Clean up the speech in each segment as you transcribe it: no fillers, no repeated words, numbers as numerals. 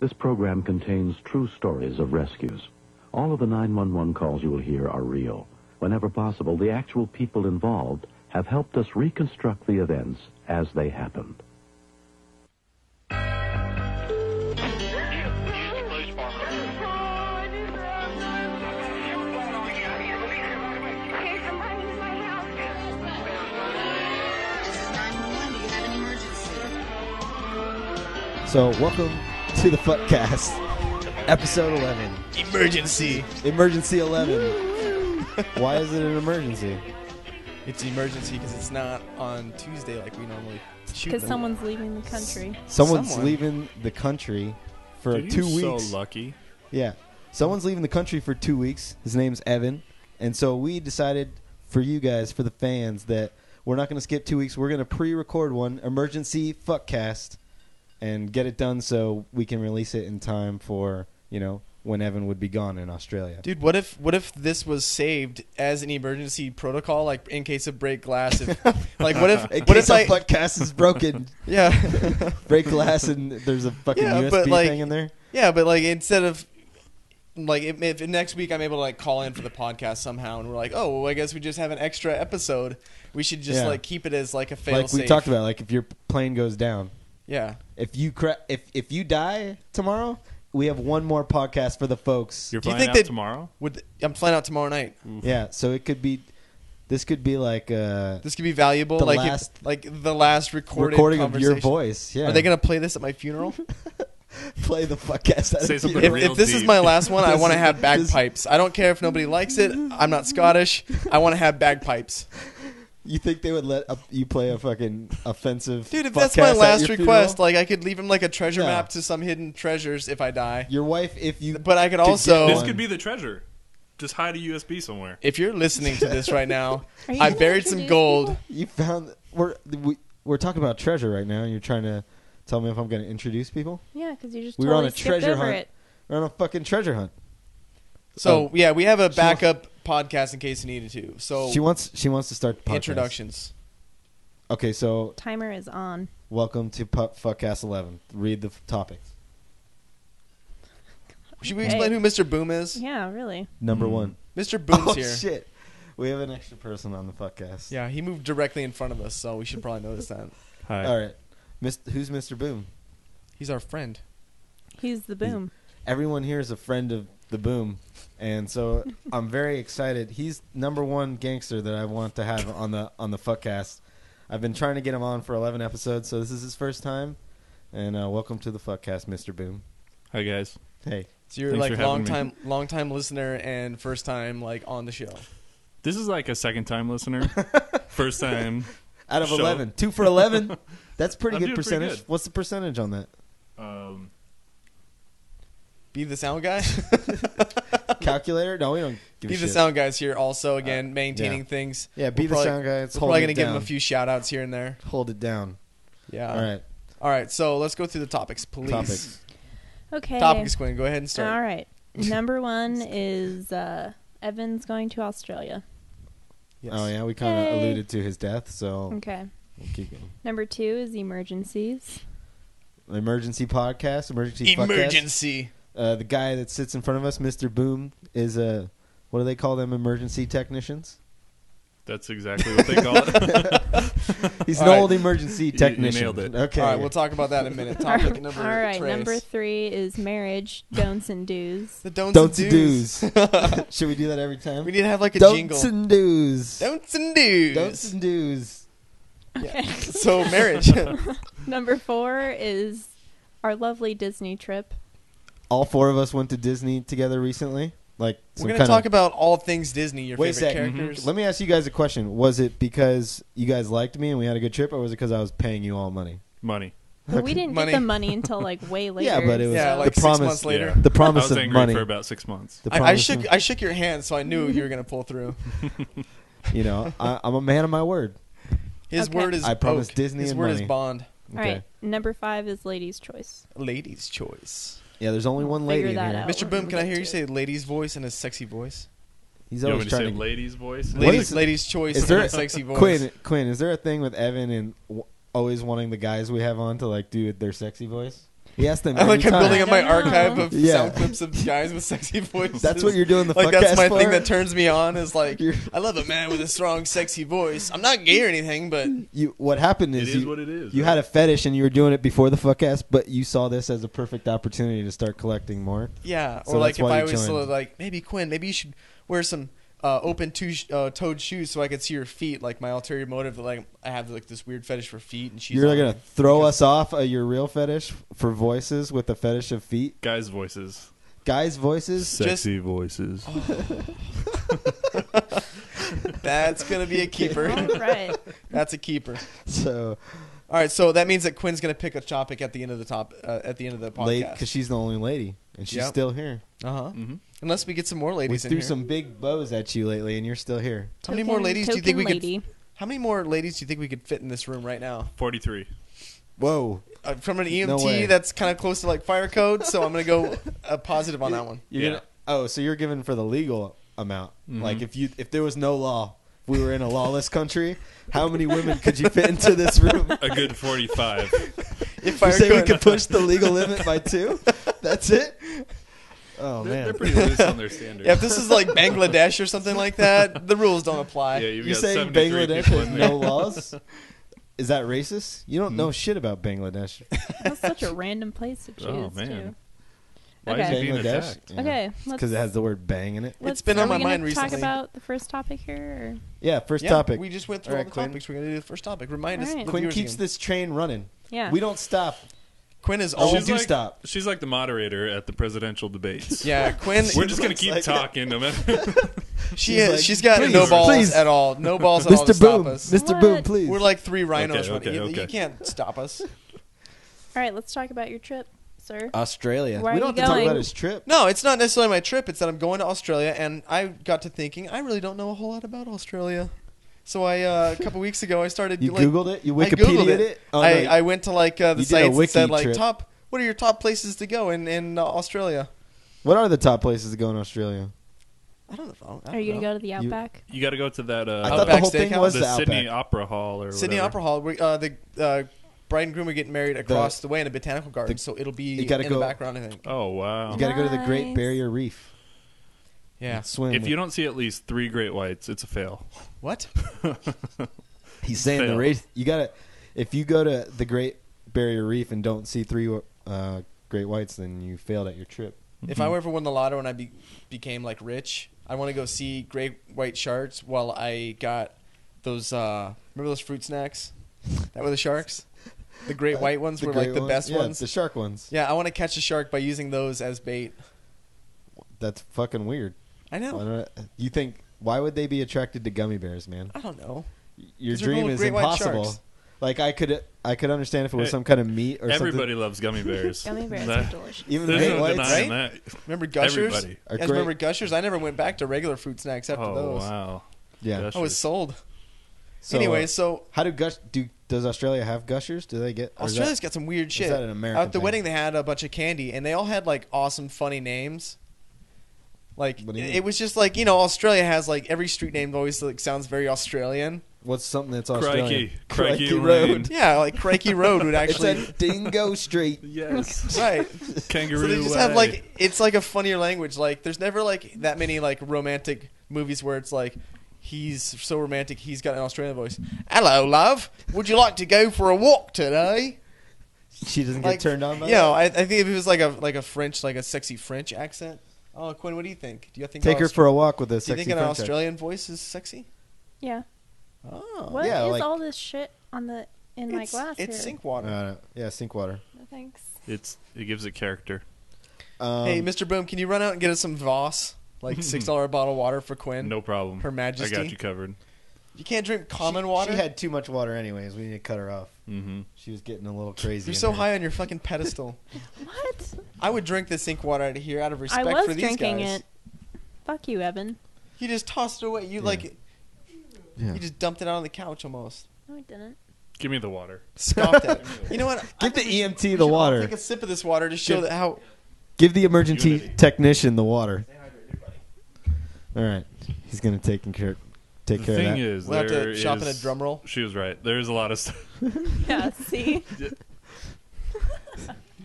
This program contains true stories of rescues. All of the 911 calls you will hear are real. Whenever possible, the actual people involved have helped us reconstruct the events as they happened. So, welcome to the Fuckcast, episode 11. Emergency 11. Why is it an emergency? It's emergency because it's not on Tuesday like we normally shoot. Because someone's leaving the country. Someone's leaving the country for Dude, 2 you're weeks. So lucky. Yeah. Someone's leaving the country for 2 weeks. His name's Evan. And so we decided for you guys, for the fans, that we're not going to skip 2 weeks. We're going to pre-record one, emergency Fuckcast, and get it done so we can release it in time for, you know, when Evan would be gone in Australia. Dude, what if this was saved as an emergency protocol, like in case of break glass? If, like, what if in what case if our I Fuckcast is broken, yeah break glass and there's a fucking USB thing in there? Yeah, but like instead of like if next week I'm able to like call in for the podcast somehow and we're like, oh, well, I guess we just have an extra episode. We should just like keep it as like a fail like safe. we talked about, like if your plane goes down. Yeah. If you die tomorrow, we have one more podcast for the folks. You're Do you flying think out that tomorrow? I'm flying out tomorrow night. Yeah, so it could be. This could be like This could be valuable, the like last- the last recording of your voice. Yeah, Are they gonna play this at my funeral? play the Fuckcast? Say something If this is my last one, I want to have This- bagpipes. I don't care if nobody likes it. I'm not Scottish. I want to have bagpipes. You think they would let you play a fucking offensive? Dude, if that's Fuckcast my at last your request, funeral? like I could leave him like a treasure No. map to some hidden treasures if I die. Your wife, if you. But I could get also- This one- could be the treasure. Just hide a USB somewhere. If you're listening to this right now, Are you I gonna buried some introduce gold. people? You found we're talking about treasure right now. And you're trying to tell me if I'm going to introduce people. Yeah, because you just We were totally on a skipped treasure over hunt. it. We're on a fucking treasure hunt. So yeah, we have a She backup podcast in case you needed to. So She wants to start the podcast. introductions. Okay, so Timer is on. welcome to Fuckcast 11. Read the topics. Should we Okay. explain who Mr. Boom is? Yeah, really. Number one. Mr. Boom's Oh here. shit! We have an extra person on the Fuckcast. Yeah, he moved directly in front of us, so we should probably notice that. Hi. All right. Who's Mr. Boom? He's our friend. He's the boom. Everyone here is a friend of the Boom, and so I'm very excited. He's number one gangster that I want to have on the Fuckcast. I've been trying to get him on for 11 episodes, so this is his first time. And welcome to the Fuckcast, Mr. Boom. Hi, guys. Hey. So you're Thanks like for having long time listener and first time like on the show. This is like a second-time listener. First time. Out of Show. 11. 2 for 11? That's pretty I'm good doing pretty percentage. good. What's the percentage on that? Be the sound guy. Calculator? No, we don't give Be a the shit. sound guys here also again maintaining yeah. things. Yeah, be We're the probably- sound guy. It's We're probably holding gonna it give him down. a few shout outs here and there. Hold it down. Yeah. All right. So let's go through the topics, please. Topics. Okay. Topics, Quinn. Go ahead and start. All right. Number one is Evan's going to Australia. Yes. Oh, yeah, we kind of Yay. alluded to his death, so Okay. we'll keep going. Number two is emergencies. Emergency podcast, emergency Fuckcast. Emergency. The guy that sits in front of us, Mr. Boom, is a, what do they call them, emergency technicians? That's exactly what they call it. He's All an right. old emergency technician. nailed it. Okay. All right, we'll talk about that in a minute. Topic number. All right. Trace. Number three is marriage, don'ts and do's. The don'ts, Don'ts and and do's. do's. Should we do that every time? We need to have like a Don'ts jingle. and do's. Don'ts and do's. Don'ts and do's. Okay. So marriage. Number four is our lovely Disney trip. All four of us went to Disney together recently. Like We're going to talk about all things Disney, your Wait a favorite second. characters. Let me ask you guys a question. Was it because you guys liked me and we had a good trip, or was it because I was paying you all money? Money. But we didn't Money. get the money until like way later. Yeah, but it was Yeah, so- like the 6 promise- months later. Yeah. The I promise was of angry money. for about 6 months. The I promise shook your hand, so I knew you were going to pull through. You know, I'm a man of my word. His Okay. word is I promised oak. Disney His and word money. is bond. All right. Number five is ladies' choice. Ladies' choice. Yeah, there's only one Figure lady in that here. out. Mr. when Boom, we can I get hear to you it. say ladies' voice in a sexy voice? He's You want always me to say trying to. ladies' voice? Ladies, is- ladies' choice Is in there a sexy voice. Quinn? Is there a thing with Evan and always wanting the guys we have on to like do their sexy voice? He asked them I'm every time. building up my I don't know. archive of Yeah. sound clips of guys with sexy voices. That's what you're doing the like Fuckcast that's my for? thing that turns me on is like You're- I love a man with a strong, sexy voice. I'm not gay or anything, but What happened It is is you, what it is. you right? had a fetish and you were doing it before the Fuckcast, but you saw this as a perfect opportunity to start collecting more. yeah. So Or like that's if why I you was joined. sort of like maybe Quinn, maybe you should wear some open-toed shoes so I could see your feet. Like my ulterior motive, that like I have like this weird fetish for feet, and she's You're on gonna it. throw us off your real fetish for voices with a fetish of feet, Guys' voices. guys' voices. Sexy voices. That's gonna be a keeper. All right. That's a keeper. So All right, so that means that Quinn's gonna pick a topic at the end of the at the end of the late podcast. because she's the only lady and she's Yep. still here. Mm-hmm. Unless we get some more We ladies in threw here. some big bows at you lately, and you're still here. How many more ladies do you think we lady. could? How many more ladies do you think we could fit in this room right now? 43. Whoa! From an No way. EMT, that's kind of close to like fire code, so I'm gonna go positive on that one. You're Yeah. gonna, oh, so you're giving for the legal amount? Mhm. Like if there was no law, if we were in a lawless country, how many women could you fit into this room? A good 45. If You fire say we code, could push the legal limit by 2? That's it? Oh They're man! pretty loose on their standards. yeah, if this is like Bangladesh or something like that, the rules don't apply. Yeah, you've You're got saying 73 Bangladesh people has in there. no laws? Is that racist? You don't know shit about Bangladesh. That's such a random place to choose. Oh, man. Too. Why Okay. is he being Bangladesh? attacked? Yeah. Okay. Because it has the word bang in it. It's been are on my we gonna mind recently. Talk about the first topic here. Or? Yeah, first Yeah, topic. We just went through All all, right, the Quinn. topics. We're gonna do the first topic. Remind All us. right. the Quinn viewers keeps again. this train running. Yeah. We don't stop. Quinn is Oh, we always do like, stop. She's like the moderator at the presidential debates. yeah. Quinn. We're just going to looks keep like talking no matter. She's like, she's got "Please, no balls please." at all. No balls at all to Mr. stop Boom, us. Mr. What? Boom, please. We're like 3 rhinos. Okay, You okay. can't stop us. All right. Let's talk about your trip, sir. Australia. Where we are don't you have to talk going? about his trip. No, it's not necessarily my trip. It's that I'm going to Australia, and I got to thinking I really don't know a whole lot about Australia. So I a couple weeks ago I started. You like, Googled it? You I Googled Wikipedia'd it? Oh, no, I went to like the did a sites and wiki said like trip. top. What are your top places to go in Australia? What are the top places to go in Australia? I don't know. Are you gonna go to the Outback? You got to go to that I thought the Outback whole thing Steakhouse? was the the Sydney Outback. Opera Hall or Sydney whatever. Opera Hall? The bride and groom are getting married across the way in a botanical garden, the- so it'll be you in gotta the go- background. I think. Oh, wow. You got to go to the Great Nice. Barrier Reef. Yeah. Swim. If you don't see at least 3 great whites, it's a fail. What? He's saying the Fail. race. You got to. If you go to the Great Barrier Reef and don't see 3 great whites, then you failed at your trip. If I ever won the lotto and I became like rich, I want to go see great white sharks while I got those. Remember those fruit snacks that were the sharks? The great white ones were like great the ones? best Yeah, ones. the shark ones. Yeah, I want to catch a shark by using those as bait. That's fucking weird. I know. Why don't- You think? Why would they be attracted to gummy bears, man? I don't know. Your 'Cause they're dream little is great white impossible. sharks. Like I could understand if it was Hey, some kind of meat or Everybody loves gummy bears. Gummy bears That- are delicious. something. Even There's great no whites. denying right? that. Remember Gushers? Everybody. You Are guys great- remember Gushers? I never went back to regular fruit snacks after Oh, those. wow. Yeah. Gushers. I was sold. So, Anyway, so how do does Australia have gushers? Do they get? or is that- Australia's got some weird shit. that an American At the thing? wedding, they had a bunch of candy, and they all had like awesome, funny names. Like What do you mean? it was just like Australia has like every street name always like sounds very Australian. What's something that's Australian? Crikey Road. Lane. Yeah, like Crikey Road would It's actually a Dingo Street. Yes. right. Kangaroo So they just Way. have like it's like a funnier language. Like there's never like that many like romantic movies where it's like he's so romantic he's got an Australian voice. Hello, love. Would you like to go for a walk today? She doesn't Like, get turned on by I think if it was like a French, like a sexy French accent. Oh, Quinn, what do you think? Do you think Take her for a walk with a Do you sexy think an French Australian voice is sexy? Yeah. Oh, What is Yeah, like- all this shit on the in my glass it's here? sink water. Yeah, sink water. No thanks. It gives it character. Hey, Mr. Boom, can you run out and get us some Voss, like $6 a bottle of water for Quinn? No problem. Her Majesty. I got you covered. You can't drink common water. She had too much water anyways. We need to cut her off. Mm-hmm. She was getting a little crazy. You're in so there. high on your fucking pedestal. What? I would drink the sink water out of here out of I respect was for these drinking guys. it. Fuck you, Evan. You just tossed it away. You Yeah. you just dumped it out on the couch almost. No, I didn't. Give me the water. Scoffed at it. You know what? I Give the think we EMT we the should all water. Take a sip of this water to show Give- that how. Give the emergency Unity. technician the water. All right, he's gonna take care The of thing that. is, We'll have there to shop in a is- drum roll. She was right. There's a lot of stuff. Yeah, see?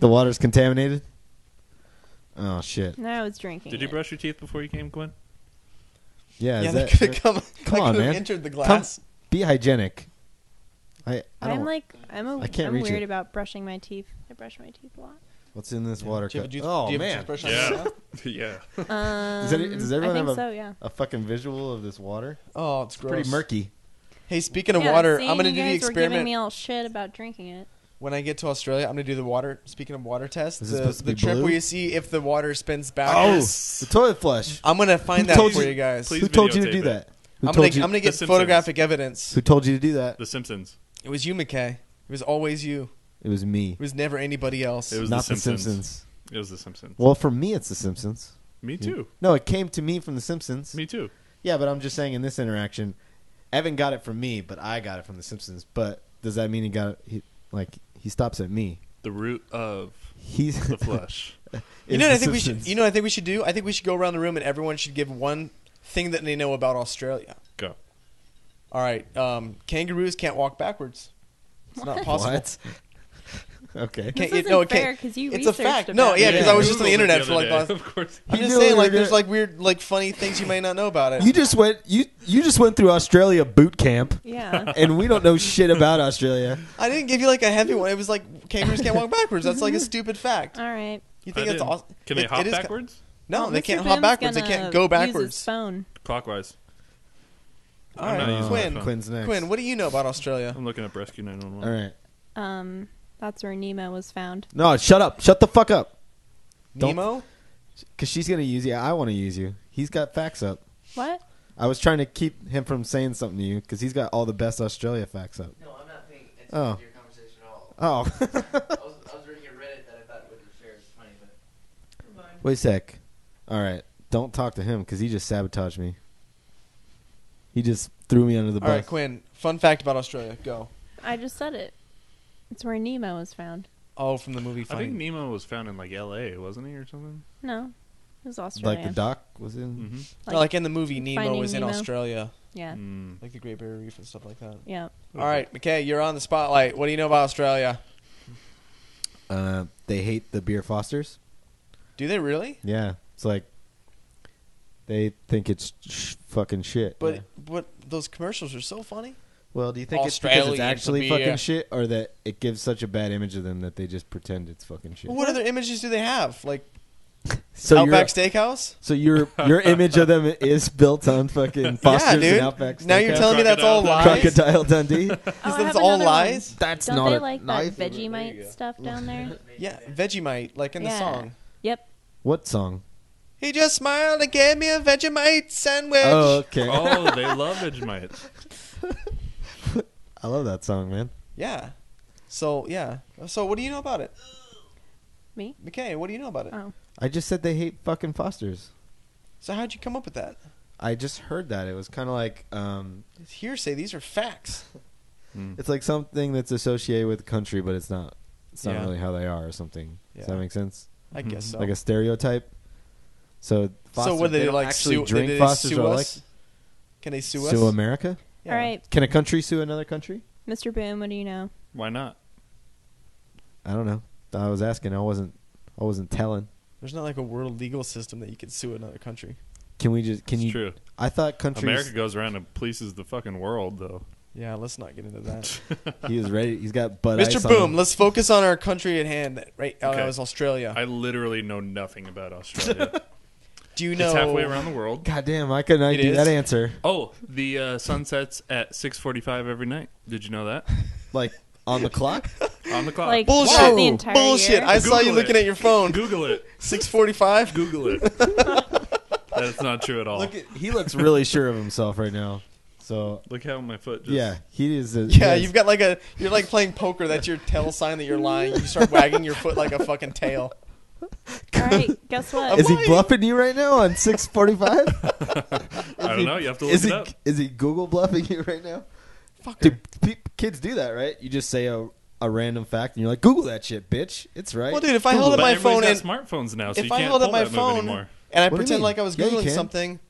The water's contaminated? Oh, shit. No, I was drinking. Did you it. brush your teeth before you came, Quinn? Yeah, Yeah, is that that, could have come. come that on, could have man. entered the glass. be hygienic. I don't. I'm can't reach weird it. about brushing my teeth. I brush my teeth a lot. What's in this water Do you cup? have a Oh, do you have a man. toothbrush on Yeah. your mouth? Yeah. Does everyone I think have so, yeah. a fucking visual of this water? Oh, it's gross. Pretty murky. Hey, speaking of Yeah, water, see, I'm gonna you do the guys were giving experiment me all shit about drinking it. when I get to Australia. I'm gonna do the water. Speaking of water test, Is it supposed to the be trip blue? where you see if the water spins Oh, backwards. the toilet flush. I'm gonna find Who that told for you- you guys. Please Who told you to videotape do it. that? Who I'm told you? gonna get The Simpsons. photographic evidence. Who told you to do that? The Simpsons. It was you, McKay. It was always you. It was me. It was never anybody else. It was Not the the Simpsons. Simpsons. It was The Simpsons. Well, for me, it's the Simpsons. Me too. No, it came to me from the Simpsons. Me too. Yeah, but I'm just saying in this interaction, Evan got it from me, but I got it from the Simpsons. But does that mean he got it? He stops at me. The root of He's the flesh. You know what I think we should. You know what I think we should do. I think we should go around the room and everyone should give one thing that they know about Australia. Go. All right. Kangaroos can't walk backwards. It's not possible. What? Okay. Can't- This isn't no, it fair can't- because you it's a researched fact. about No, yeah, it. because I was just on the Googled it internet for other like day, last. Of course. I'm You just knew saying, we like, were there's gonna- like weird, like funny things you may not know about it. You just went. You just went through Australia boot camp, Yeah. and we don't know shit about Australia. I didn't give you like a heavy one. It was like kangaroos can't walk backwards. That's like a stupid fact. All right. You I think that's didn't. awesome? Can they It- hop it is- backwards? No, Well, they Mr. can't hop Boom's backwards. They gonna can't go use backwards. his phone. Clockwise. All I'm right, not using Quinn. my phone. Quinn's next. Quinn, what do you know about Australia? I'm looking up Rescue 911. All right. That's where Nemo was found. No, shut up. Shut the fuck up. Don't- Nemo? Because she's gonna use you. I want to use you. He's got facts up. What? I was trying to keep him from saying something to you because he's got all the best Australia facts up. No, I'm not paying attention Oh. to your conversation at all. Oh. I was reading a Reddit that I thought would share. It's funny, but never mind. Wait a sec. All right. Don't talk to him because he just sabotaged me. He just threw me under the All bus. right, Quinn. Fun fact about Australia. Go. I just said it. It's where Nemo was found. Oh, from the movie I think Finding. Nemo was found in like L.A., wasn't he, or something? No. It was Australia. Like the doc was in. Mm-hmm. No, like in the movie, Nemo Finding was in Nemo. Australia, Yeah. like the Great Barrier Reef and stuff like that. Yeah. All right, McKay, you're on the spotlight. What do you know about Australia? They hate the beer Fosters. Do they really? Yeah, it's like they think it's fucking shit. But Yeah. but those commercials are so funny. Well, do you think it's because it's Australian actually beer. fucking shit, or that it gives such a bad image of them that they just pretend it's fucking shit? Well, what other images do they have? Like So Outback Steakhouse? your image of them is built on fucking Fosters dude. and Outback. Now you're Steakhouse? telling me that's all Crocodile lies? Crocodile Dundee. Oh, I That's have all another lies? one. That's Don't not they a like knife. that There you Vegemite go. stuff down there? Yeah, Vegemite, like in the Yeah. song. Yep. What song? He just smiled and gave me a Vegemite sandwich. Oh, okay. Oh, they love Vegemite. I love that song, man. Yeah. So, yeah. So, what do you know about it? Me? McKay, what do you know about it? Oh. I just said they hate fucking Fosters. So, how'd you come up with that? I just heard that. It was kind of like It's hearsay. These are facts. it's like something that's associated with the country, but it's not. It's not Yeah. really how they are or something. Does that Yeah. make sense? I guess so. Like a stereotype. So, Fosters, what, they don't like actually sue, drink did they Fosters sue or us? Can they sue us? sue America? Yeah. All right. Can a country sue another country? Mr. Boom, what do you know? Why not? I don't know. I was asking. I wasn't telling. There's not like a world legal system that you could sue another country. Can we just? Can It's you? true. I thought countries. America goes around and polices the fucking world, though. Yeah, let's not get into that. He was ready. He's got butt ice Mr. on Boom, him. let's focus on our country at hand. Right? Okay. That was Australia. I literally know nothing about Australia. Do you know? It's halfway around the world. God damn! Why couldn't I It do is? that answer? Oh, the sun sets at 6:45 every night. Did you know that? Like on the clock? On the clock. Like Bullshit. throughout the entire Bullshit. year? I saw you Google looking it. at your phone. Google it. 6:45. Google it. That's not true at all. He looks really sure of himself right now. So Look how my foot just... yeah, he is. Yeah, you've got like you're like playing poker. That's your tell sign that you're lying. You start wagging your foot like a fucking tail. All right, guess what? Is he lying. bluffing you right now on 6:45? I don't know. You have to look Is it he? up. Is he Google bluffing you right now? Fucker. Dude, kids do that, right? You just say a random fact and you're like, Google that shit, bitch. It's right. Well, dude, if I Google held up it. my But phone everybody's and got smartphones now, so if you I can't held up pull my that move phone anymore. and I What do you pretend mean? like I was Yeah, you googling can. something,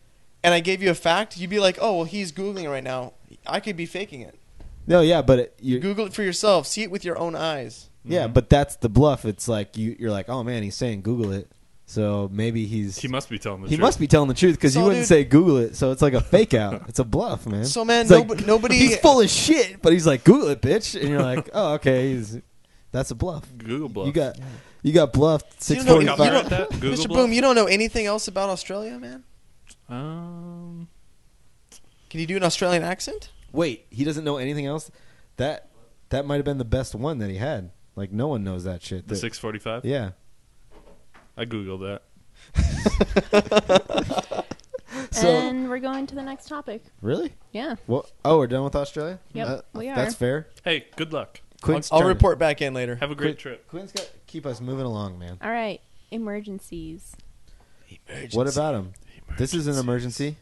and I gave you a fact, you'd be like, "Oh, well, he's googling it right now." I could be faking it. No, yeah, but You Google it for yourself. See it with your own eyes. Yeah, but that's the bluff. It's like you're like, oh man, he's saying Google it, so maybe He must be telling the he truth. must be telling the truth because So, you wouldn't dude- say Google it, so it's like a fake out. It's a bluff, man. So, man, It's like, nobody. He's full of shit, but he's like, Google it, bitch, and you're like, oh, okay, that's a bluff. Google bluff. You got bluffed. You don't know- 645. you don't- that? Google Mr. bluff? Boom, you don't know anything else about Australia, man? Can you do an Australian accent? Wait, he doesn't know anything else. That might have been the best one that he had. Like no one knows that shit. The 645? Yeah. I Googled that. So And we're going to the next topic. really? Yeah. Well, oh, we're done with Australia. Yep, we are. That's fair. Hey, good luck. Quinn's I'll turn. report back in later. Have a great trip. Quinn's got keep us moving along, man. All right. Emergencies. What about him? This is an emergency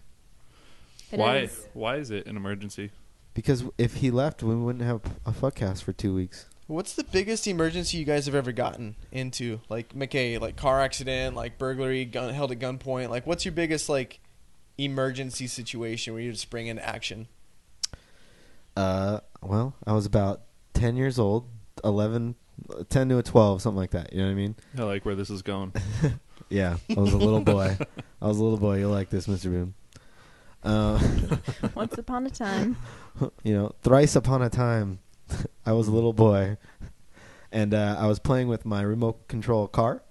It Why? is. Why is it an emergency? because if he left, we wouldn't have a fuckcast for 2 weeks. What's the biggest emergency you guys have ever gotten into? Like, McKay, like car accident, like burglary, held at gunpoint. Like, what's your biggest like emergency situation where you just spring into action? Well, I was about 10 years old, 10 to a 12, something like that. You know what I mean? I like where this is going. Yeah, I was a little boy. You'll like this, Mr. Boone. Once upon a time. Thrice upon a time, I was a little boy, and I was playing with my remote control car,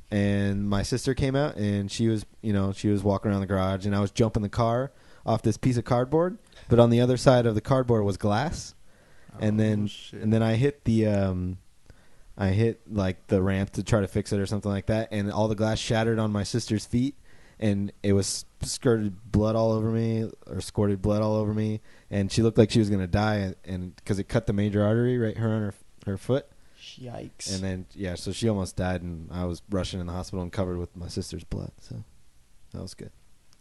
and my sister came out, and she was walking around the garage, and I was jumping the car off this piece of cardboard, but on the other side of the cardboard was glass, and then I hit the like the ramp to try to fix it or something like that, and all the glass shattered on my sister's feet, and it was squirted blood all over me, and she looked like she was gonna die, and because it cut the major artery right on her foot, Yikes! and then so she almost died, and I was rushing in the hospital and covered with my sister's blood, so that was good.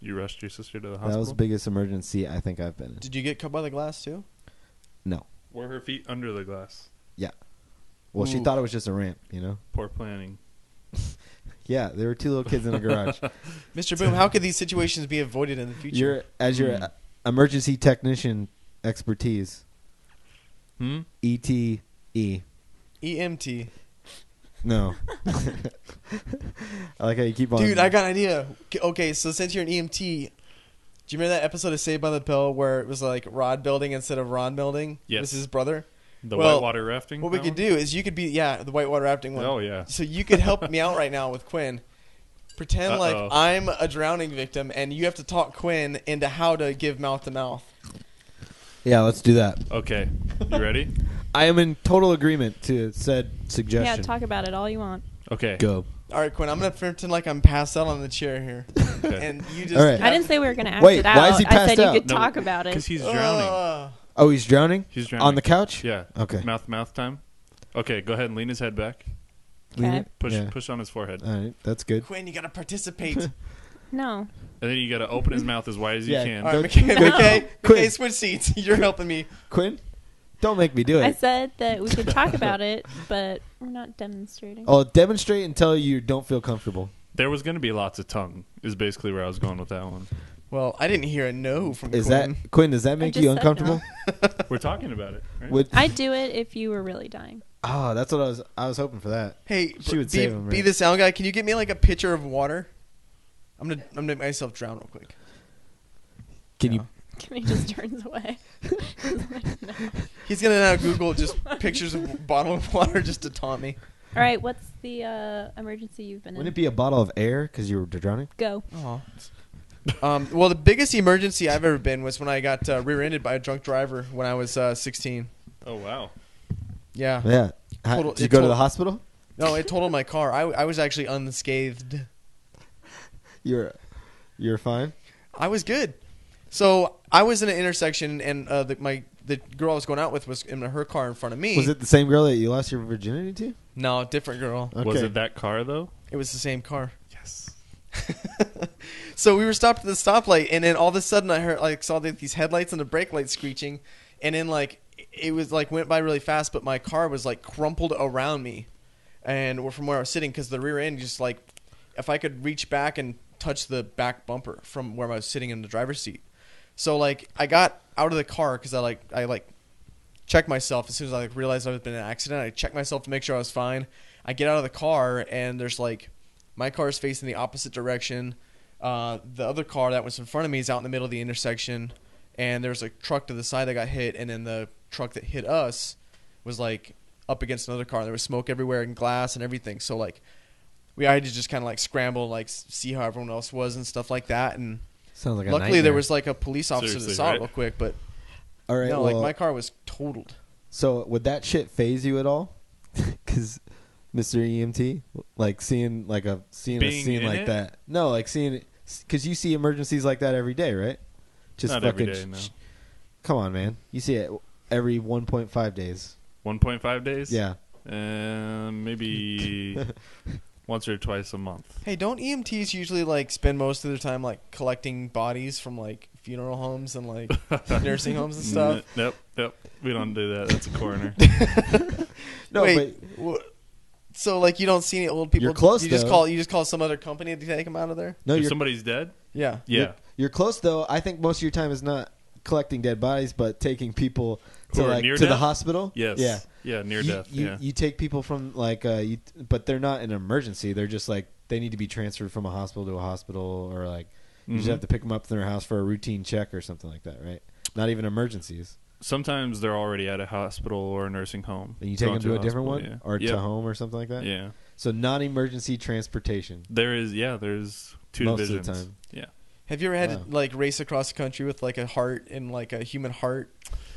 You rushed your sister to the hospital? That was the biggest emergency I think I've been in. Did you get cut by the glass too? No, Were her feet under the glass? well she Ooh. thought it was just a ramp, Poor planning. Yeah, there were two little kids in a garage. Mr. Boom, how could these situations be avoided in the future? Your emergency technician expertise. ETE. EMT. No. I like how you keep on. Dude, I got an idea. Okay, so since you're an EMT, do you remember that episode of Saved by the Bell where it was like rod building instead of Ron building? Yes. It was his brother? The Well, whitewater rafting? What we that could one? do is you could be, the whitewater rafting one. Oh, yeah. So you could help me out right now with Quinn. Pretend like Uh-oh. I'm a drowning victim, and you have to talk Quinn into how to give mouth to mouth. Yeah, let's do that. Okay. You ready? I am in total agreement to said suggestion. Yeah, talk about it all you want. Okay. Go. All right, Quinn, I'm going to pretend like I'm passed out on the chair here. Okay. And you just... All right. I didn't say we were going to act Wait, it out. why is he I passed said out? you could No, talk about it. Because he's drowning. Oh, he's drowning? He's drowning. On the couch? Yeah. Okay. Mouth time. Okay, go ahead and lean his head back. Okay. Push on his forehead. All right, that's good. Quinn, you got to participate. No. And then you got to open his mouth as wide as you Yeah. can. All right, Good. McKay, Quinn. switch seats. You're helping me. Quinn, don't make me do I it. said that we could talk about it, but we're not demonstrating. Oh, demonstrate until you don't feel comfortable. There was going to be lots of tongue, is basically where I was going with that one. Well, I didn't hear a no from Is Quinn. that Quinn? Does that make just you said uncomfortable? We're talking about it, right? Would I'd do it if you were really dying. oh, that's what I was hoping for that. Hey, She would be, save him, be right? the sound guy. Can you get me like a pitcher of water? I'm gonna make myself drown real quick. Can you? He just turns away. He's gonna now Google just pictures of a bottle of water just to taunt me. All right, what's the emergency you've been Wouldn't in? it be a bottle of air because you were drowning? Go. Oh. Well, the biggest emergency I've ever been was when I got rear-ended by a drunk driver when I was 16. Oh, wow. Yeah. Yeah. Total- Did you it go to total- the hospital? No, it totaled my car. I was actually unscathed. You're fine. I was good. So I was in an intersection, and the girl I was going out with was in her car in front of me. Was it the same girl that you lost your virginity to? No, different girl. Okay. Was it that car, though? It was the same car. Yes. So we were stopped at the stoplight, and then all of a sudden I heard saw these headlights and the brake lights screeching, and then it was went by really fast, but my car was crumpled around me, and from where I was sitting because the rear end just if I could reach back and touch the back bumper from where I was sitting in the driver's seat. So I got out of the car because I check myself as soon as I realized I was in an accident. I checked myself to make sure I was fine. I get out of the car, and there's like my car is facing the opposite direction. The other car that was in front of me is out in the middle of the intersection, and there's a truck to the side that got hit, and then the truck that hit us was like up against another car. There was smoke everywhere and glass and everything. So like I had to just kind of like scramble, like see how everyone else was and stuff like that. And Sounds like a luckily nightmare. there was like a police officer that Seriously, saw it right? real quick, but All right, no, well, like my car was totaled. so would that shit phase you at all? Because Mr. EMT, like seeing a Being scene in like it? that. No, like seeing it because you see emergencies like that every day, right? Just Not fucking. every day, no. Come on, man. You see it every 1.5 days. 1.5 days? Yeah. Maybe once or twice a month. Hey, don't EMTs usually like spend most of their time like collecting bodies from like funeral homes and like nursing homes and stuff? Nope. We don't do that. That's a coroner. No, Wait, so like you don't see any old people? You're close, You though. just call some other company to take them out of there? no, if you're somebody's dead? Yeah. Yeah. You're close though. I think most of your time is not collecting dead bodies, but taking people to Who are like near to the death? hospital. Yes. Yeah. Yeah, near You- death. You, yeah. you take people from like but they're not an emergency. They're just like they need to be transferred from a hospital to a hospital, or like you just Mhm. have to pick them up from their house for a routine check or something like that, right? Not even emergencies. Sometimes they're already at a hospital or a nursing home. And you take Going them to a a different hospital, one or yeah. to home or something like that. Yeah. So non-emergency transportation There's two most of divisions. the time. Yeah. Have you ever had Wow. to like race across the country with like a heart and like a human heart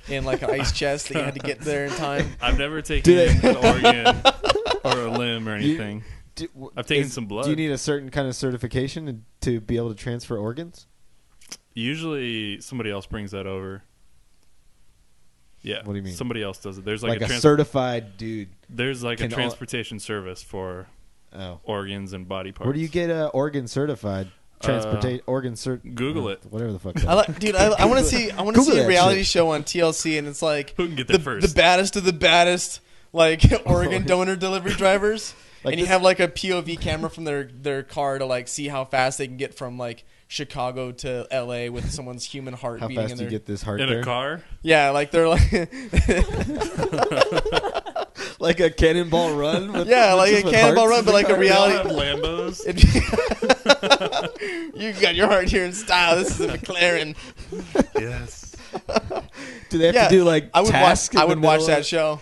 and like an ice chest that you had to get there in time? I've never taken Do they- an organ or a limb or anything. I've taken some blood. Do you need a certain kind of certification to be able to transfer organs? Usually somebody else brings that over. Yeah. What do you mean? Somebody else does it. There's Like, like, a certified dude. there's like a can transportation service for Oh. organs and body parts. Where do you get organ certified? Organ cert. Google it. Whatever the fuck. that I like, dude. I want to see. I want to Google see a that reality shit. show on TLC, and it's like Who can get there first? the baddest of the baddest, like organ donor delivery drivers. Like and you this- have like a POV camera from their car to like see how fast they can get from like Chicago to LA with someone's human heart How beating fast in do you their get this heart in there? a car? yeah, like they're like Like a cannonball run? With, yeah, like a just with cannonball hearts run, in but the like a car? We all have reality. Lambos. You got your heart here in style. This is a McLaren. Yes. Do they have Yeah, to do like I would watch. tasks? in I the would watch middle that of- show.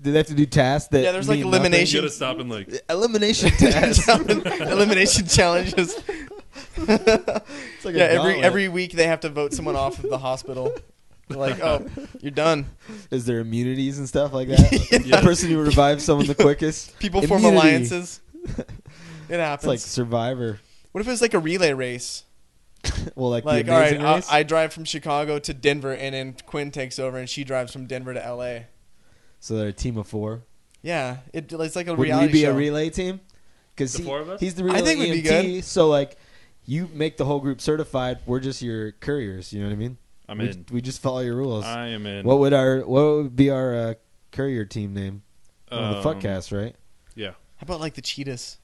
Do they have to do tasks that? Yeah, there's, like, mean You elimination. gotta stop and like nothing? Elimination tasks. Elimination challenges. It's like a Yeah, gauntlet. every week they have to vote someone off of the hospital. They're like, oh, you're done. Is there immunities and stuff like that? Yeah. The person who revives someone the quickest. People form Immunity. alliances. It happens. It's like Survivor. What if it was like a relay race? Well, like Like, the all right, Amazing Race. I drive from Chicago to Denver, and then Quinn takes over, and she drives from Denver to LA. So they're a team of 4. Yeah, it's like a Would we reality be show. a relay team? Because The 4 of us? he's the relay I think we'd be EMT. So like, you make the whole group certified. We're just your couriers. You know what I mean? I'm we, in. We just follow your rules. I am in. What would be our courier team name? The Fuckcast, right? Yeah. How about like the cheetahs?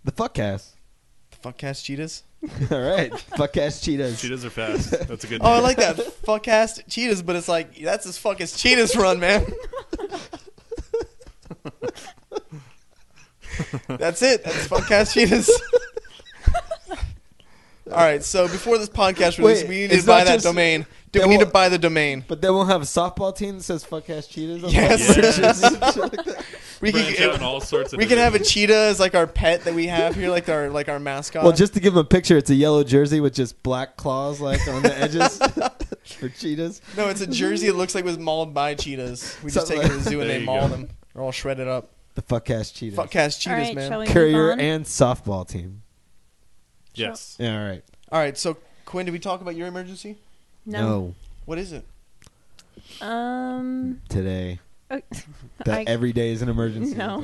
The Fuckcast. The Fuckcast cheetahs? All right, Fuckcast Cheetahs. Cheetahs are fast. That's a good Oh, I name. like that. Fuckcast cheetahs, but it's like, that's as fuck as cheetahs run, man. That's it. That's Fuckcast cheetahs. All right, so before this podcast release, Wait, we need to it's buy not that just- domain. Do they we need to won't- buy the domain? But then we'll have a softball team that says Fuckcast Cheetahs. On Yes. the Yes. jerseys and shit like that. We Branch out in can, all sorts of we can have a divisions. cheetah as like our pet that we have here, like our mascot. Well, just to give them a picture, it's a yellow jersey with just black claws like on the edges for cheetahs. no, it's a jersey that looks like it was mauled by cheetahs. We just Something take it to the zoo and There they you maul go. them. They're all shredded up. The Fuckcast Cheetahs. Fuckcast cheetahs, All right, man. shall we Courier move on? and softball team. Yes. Yeah, all right. All right, so Quinn, did we talk about your emergency? No. What is it? Today. Oh, That every day is an emergency. No.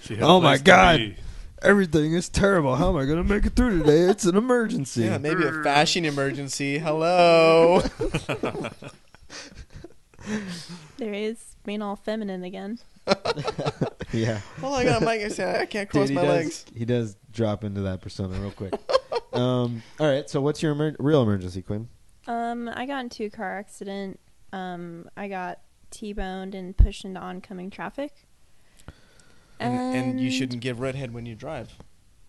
She had Oh a my place to God. be. Everything is terrible. How am I going to make it through today? It's an emergency. Yeah, maybe a fashion emergency. Hello. There is being all feminine again. Yeah. Well, I got a mic. I can't cross Dude, my legs. he does drop into that persona real quick. All right, so what's your real emergency, Quinn? I got into a car accident. I got T-boned and pushed into oncoming traffic. And you shouldn't give redhead when you drive.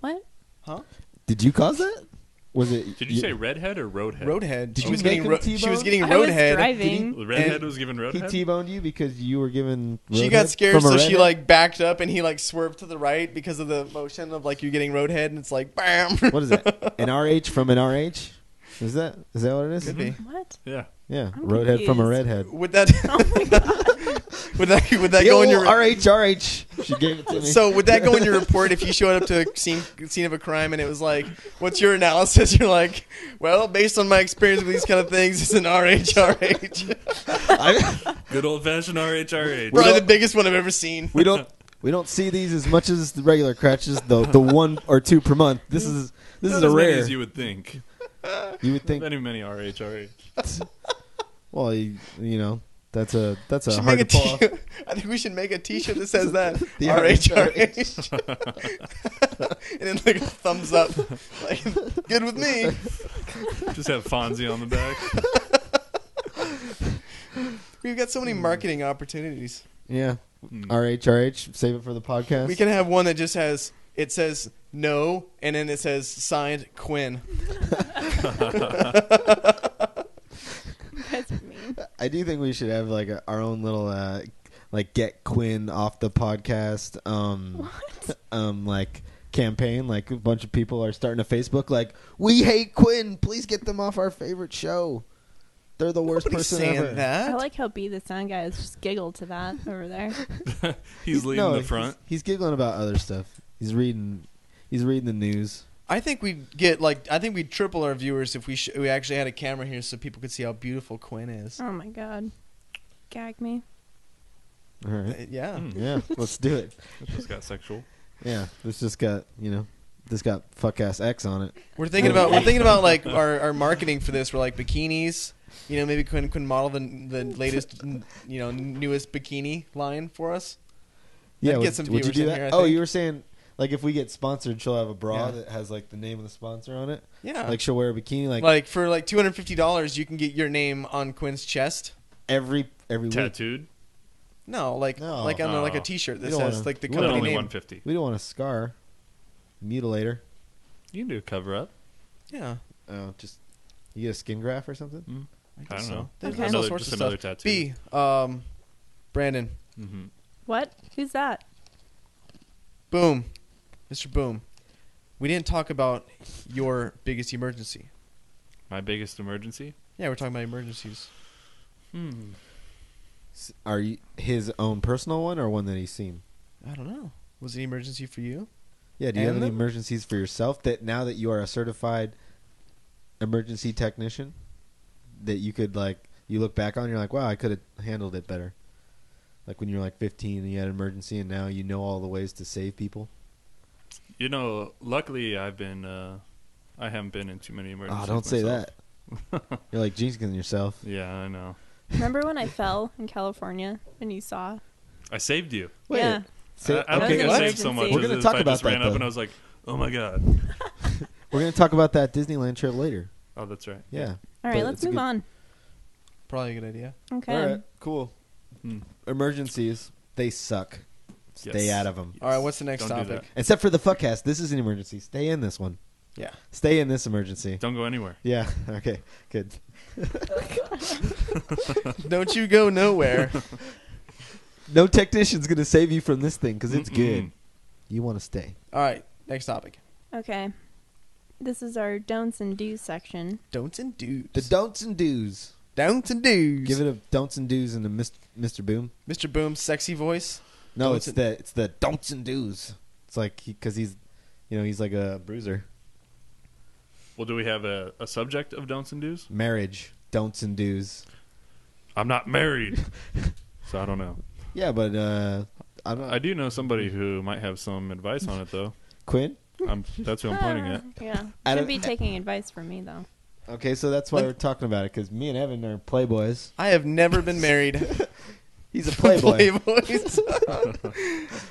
What? Huh? Did you cause that? Was it? Did you say redhead or roadhead? Roadhead. Did She you was make getting him T-bone? she was getting I was roadhead. driving. The redhead And was given He roadhead? T-boned you because you were given. She roadhead got scared, from a so she redhead? like backed up and he like swerved to the right because of the motion of like you getting roadhead, and it's like bam. What is that? An RH from an RH? Is that what it is? Could be. What? Yeah. Yeah, I'm roadhead from a confused. redhead. Would that Oh my god. would that The go in old your RH? She gave it to me. So would that go in your report if you showed up to a scene of a crime and it was like, what's your analysis? You're like, well, based on my experience with these kind of things, it's an RHRH. Good old fashioned RHRH. Probably the biggest one I've ever seen. we don't see these as much as the regular crutches. The 1 or 2 per month. This is Not a as many rare. as you would think. You would think. Many RHRH. Well, you know that's a Should hard make to a pull off. I think we should make a T-shirt that says that The RHRH, and then like a thumbs up, like good with me. Just have Fonzie on the back. We've got so many marketing opportunities. Yeah, RHRH. Save it for the podcast. We can have one that just says no, and then it says signed Quinn. That's mean. I do think we should have like our own little like get Quinn off the podcast like campaign. Like a bunch of people are starting a Facebook like, we hate Quinn, please get them off our favorite show. They're the worst Nobody's person saying ever. that. I like how B the Sound guy has just giggled to that over there. He's leading No, the front. He's giggling about other stuff. He's reading the news. I think we'd triple our viewers if we actually had a camera here so people could see how beautiful Quinn is. Oh my god. Gag me. All right. Yeah. Yeah, let's do it. It just got sexual. Yeah, this just got, this got fuck-ass X on it. We're thinking about like our marketing for this. We're like bikinis. Maybe Quinn model the latest newest bikini line for us. Yeah, That'd get some would you viewers do in that? here, I Oh, think. you were saying like if we get sponsored, she'll have a bra Yeah. that has like the name of the sponsor on it. Yeah. Like she'll wear a bikini Like for like $250, you can get your name on Quinn's chest. every week. Tattooed. No, like No. like on like a Oh. T-shirt that You don't says wanna- like the you But don't company only name. 150. We don't want a scar. Mutilator. You can do a cover up. Yeah, Oh, just you get a skin graft or something. Mm. I I guess don't so. know. There's Okay. all Another, sorts just of another stuff. tattoo. B, Brandon, Mm-hmm. What? Who's that? Boom, Mr. Boom. We didn't talk about your biggest emergency. My biggest emergency? Yeah, we're talking about emergencies. Are you his own personal one or one that he's seen? I don't know. Was it an emergency for you? Yeah. Do you have And any them? emergencies for yourself that now that you are a certified emergency technician that you could like you look back on, you're like, wow, I could have handled it better. Like when you're like 15 and you had an emergency and now you know all the ways to save people. Luckily I haven't been in too many emergencies. Oh, don't say myself. that. You're like jinxing yourself. Yeah, I know. Remember when I fell in California and you saw? I saved you. Wait. Yeah. I don't Okay, think I what? saved so much. We're as gonna if talk I about just that, ran up though. and I was like, oh my god. We're going to talk about that Disneyland trip later. Oh, that's right. Yeah. All But right, let's it's a move good- on. Probably a good idea. Okay. All right. Cool. Hmm. Emergencies, they suck. Stay Yes. out of them. All right, what's the next Don't do topic? that. Except for the Fuckcast. This is an emergency. Stay in this one. Yeah. Stay in this emergency. Don't go anywhere. Yeah. Okay. Good. Don't you go nowhere. No technician's going to save you from this thing because it's Mm-mm. good. You want to stay. All right, next topic. Okay. This is our don'ts and do's section. Don'ts and do's. The don'ts and do's. Don'ts and do's. Give it a don'ts and do's and a Mr. Boom. Mr. Boom's sexy voice. No, Don'ts it's the don'ts and do's. It's like because he's like a bruiser. Well, do we have a subject of don'ts and do's? Marriage, don'ts and do's. I'm not married, so I don't know. Yeah, but I don't. I do know somebody who might have some advice on it, though. Quinn. That's who I'm pointing at. Yeah. I Should don't- be taking advice from me, though. Okay, so that's why Let- we're talking about it because me and Evan are playboys. I have never been married. He's a playboy. Playboys.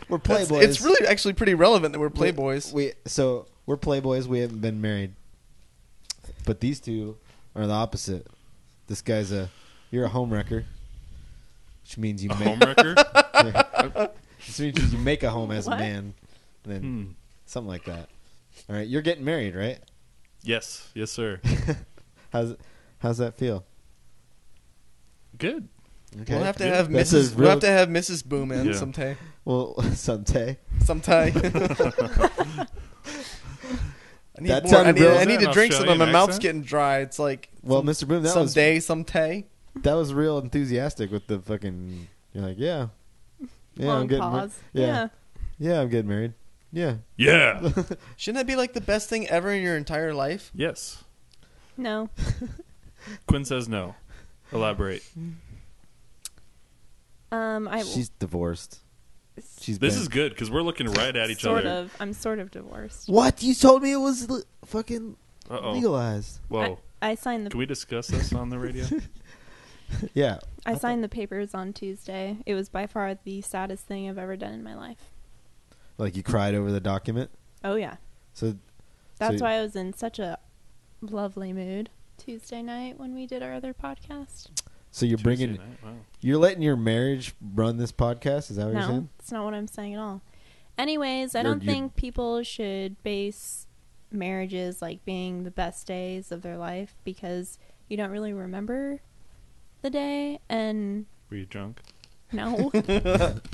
We're That's- playboys. It's really actually pretty relevant that we're playboys. We're playboys. We haven't been married, but these two are the opposite. This guy's you're a homewrecker. which means you A make homewrecker? This means you make a home as a What? man, and then something like that. All right, you're getting married, right? Yes. Yes, sir. How's that feel? Good. Okay. We'll have to Good. have That's Mrs. a We'll real- have to have Mrs. Boom in Yeah. sometime. Well, someday. Sometime. I need That more. I sounded need, real- I need Is to that drink an some. My Australian mouth's accent? getting dry. It's like Well, Mr. Boom, that was someday, sometime. that was real enthusiastic with the fucking. You're like, yeah, Long I'm getting pause. yeah, I'm getting married. Yeah, Yeah. Shouldn't that be like the best thing ever in your entire life? Yes. No. Quinn says no. Elaborate. she's divorced. She's This been- is good because we're looking right at each sort other. of. I'm sort of divorced. What you told me it was fucking Uh-oh. legalized. Whoa. I signed the Can we discuss this on the radio? Yeah, I signed the papers on Tuesday. It was by far the saddest thing I've ever done in my life. like you cried over the document. Oh yeah. So That's So- why I was in such a lovely mood Tuesday night when we did our other podcast. so you're bringing Tuesday night? Wow. you're letting your marriage run this podcast. Is that what you're No, saying? that's not what I'm saying at all. Anyways, I You're- don't think people should base marriages like being the best days of their life because you don't really remember the day and Were you drunk? no.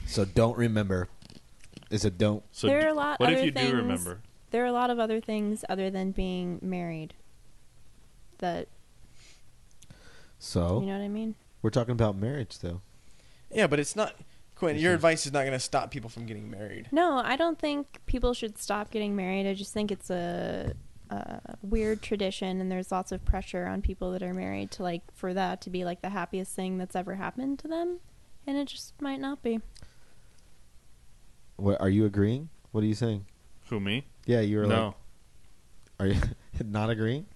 So don't remember. Is a don't. So There are a lot what if other you things- do remember? There are a lot of other things other than being married that, So you know what I mean? we're talking about marriage, though. Yeah, but it's not. Quinn, your advice is not going to stop people from getting married. No, I don't think people should stop getting married. I just think it's a weird tradition, and there's lots of pressure on people that are married to like for that to be like the happiest thing that's ever happened to them, and it just might not be. What are you agreeing? What are you saying? Who, me? Yeah, you were No. like, are you not agreeing?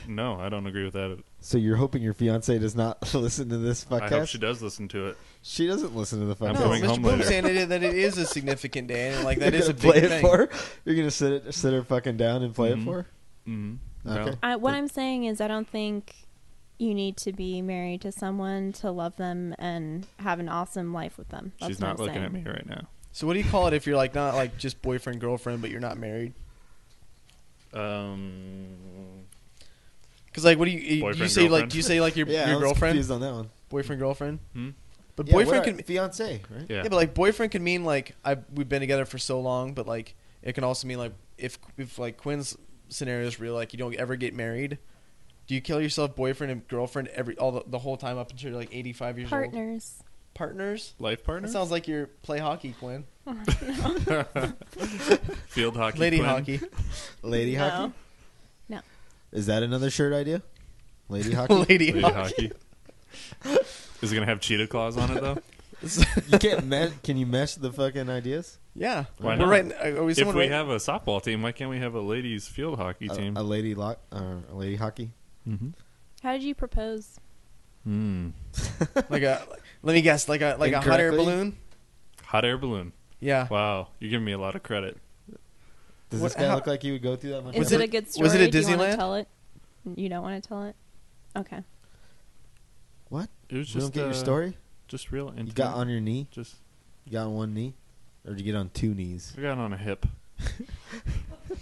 No, I don't agree with that. So you're hoping your fiance does not listen to this podcast? I hope she does listen to it. She doesn't listen to the I'm podcast. No, going Mr. home Boom's later. saying that it is a significant day, and like that You're is a gonna big play thing. it for her? You're gonna sit her fucking down and play Mhm. it for her? Mm-hmm. Okay. What I'm saying is, I don't think you need to be married to someone to love them and have an awesome life with them. That's She's what not I'm looking saying. at me right now. So what do you call it if you're like not like just boyfriend girlfriend, but you're not married? Because like, what do you Boyfriend, say? Like, girlfriend? do you say like your Yeah, I your was girlfriend, confused on that one. boyfriend girlfriend? Hmm? But Yeah, boyfriend what can fiance, right? Yeah. yeah, but like boyfriend can mean like we've been together for so long, but like it can also mean like if like Quinn's scenario is real, like you don't ever get married. Do you kill yourself boyfriend and girlfriend the whole time up until you're like 85 years old? Partners. Partners? Life partner? That sounds like you play hockey, Quinn. Field hockey. Lady Quinn. hockey. Lady No. hockey? No. Is that another shirt idea? Lady hockey? Lady Lady hockey. hockey. Is it gonna have cheetah claws on it though? You can't can you mesh the fucking ideas? Yeah. Why We're not? right. Are we If someone we right? have a softball team, why can't we have a ladies field hockey team? A lady a lady hockey? Mm-hmm. How did you propose? Like a let me guess, like a hot air Incorrectly? balloon? Hot air balloon. Yeah. Wow, you're giving me a lot of credit. Does What- this guy how- look like he would go through that much? Is Was it it- a good story? was it at Do you want Disneyland? to tell it? You don't want to tell it? Okay. What? It was You just don't get your story? Just real intimate. You got on your knee? Just You got on one knee? Or did you get on two knees? I got on a hip.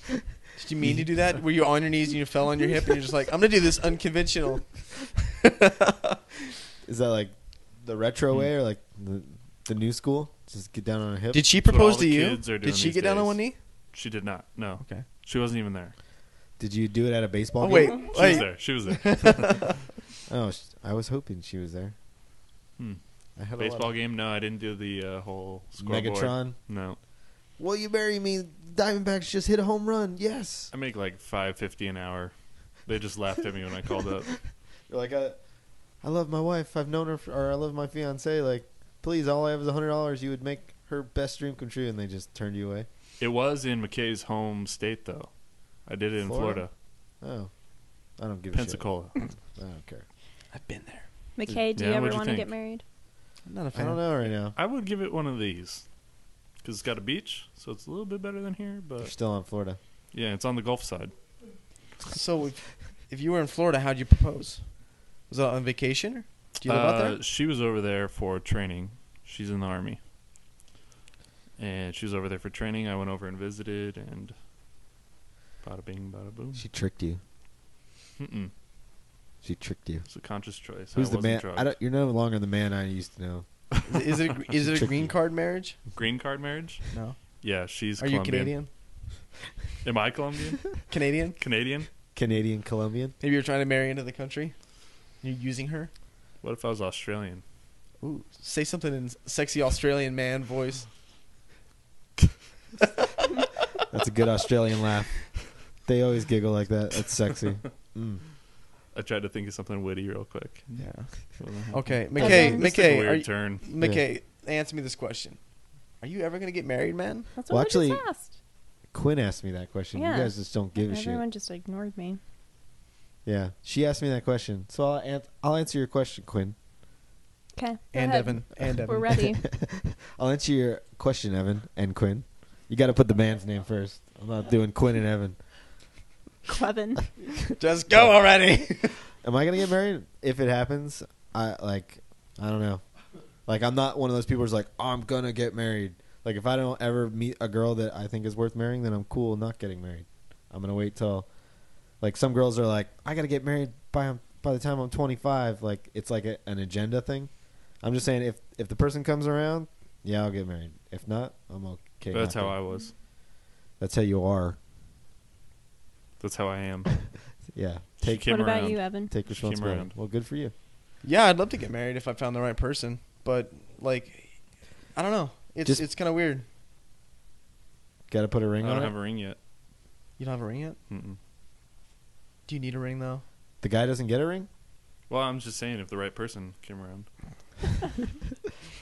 Did you mean to do that? Were you on your knees and you fell on your hip and you're just like, I'm gonna do this unconventional? Is that like the retro way or like the new school? Just get down on a hip? Did she That's what propose all to the you? kids are doing Did she these get down on days. one knee? She did not. No. Okay. She wasn't even there. Did you do it at a baseball Oh game? wait, She was there. She was there. Oh, I was hoping she was there. Hmm. I had Baseball game? No, I didn't do the whole scoreboard. Megatron. No. Will you marry me? Diamondbacks just hit a home run. Yes. I make like $5.50 an hour. They just laughed at me when I called up. You're like, I love my wife. I've known her, or I love my fiance. Like, please, all I have is $100. You would make her best dream come true, and they just turned you away. It was in McKay's home state, though. I did it in Florida. Oh, I don't give a shit. Pensacola. I don't care. I've been there. McKay, do Yeah, you ever what'd you want to think? get married? I'm not a I fan. don't know right now. I would give it one of these. Because it's got a beach, so it's a little bit better than here. You're But still on Florida. yeah, it's on the Gulf side. So if you were in Florida, how'd you propose? Was it on vacation? Do you live out there? She was over there for training. She's in the Army. And she was over there for training. I went over and visited, and bada bing, bada boom. She tricked you. Mm-mm. She tricked you. It's a conscious choice. Who's I the wasn't man? drugged. You're no longer the man I used to know. Is it a Tricked green you. card marriage? Green card marriage? No. Yeah, she's Are you Colombian. Canadian? Am I Colombian? Canadian? Canadian? Canadian Colombian. Maybe you're trying to marry into the country. You're using her. What if I was Australian? Ooh, say something in sexy Australian man voice. That's a good Australian laugh. They always giggle like that. That's sexy. Mm. I tried to think of something witty real quick. Yeah. Wasn't happening. Okay, This McKay, took This took a McKay, weird turn. McKay, answer me this question: are you ever gonna get married, man? That's Well, what I actually, just asked. Quinn asked me that question. Yeah. You guys just don't give a shit. Everyone just ignored me. Yeah, she asked me that question, so I'll answer your question, Quinn. Okay. And Evan, and Evan. We're ready. I'll answer your question, Evan and Quinn. You got to put the man's name first. I'm not doing Quinn and Evan. Clevin. Just go already. Am I gonna get married if it happens? I don't know. Like, I'm not one of those people who's like, I'm gonna get married. Like, if I don't ever meet a girl that I think is worth marrying, then I'm cool not getting married. I'm gonna wait till, like, some girls are like, I gotta get married by the time I'm 25. Like, it's like an agenda thing. I'm just saying, if the person comes around, yeah, I'll get married. If not, I'm okay. But that's not how to. I was. That's how you are. That's how I am. Yeah. She came What about around. you, Evan? Take She came responsibility. around. Well, good for you. Yeah, I'd love to get married if I found the right person, but like, I don't know. Just- It's kind of weird. Got to put a I ring don't on have it. a ring yet. You don't have a ring yet? Mm-mm. Do you need a ring though? The guy doesn't get a ring. Well, I'm just saying if the right person came around.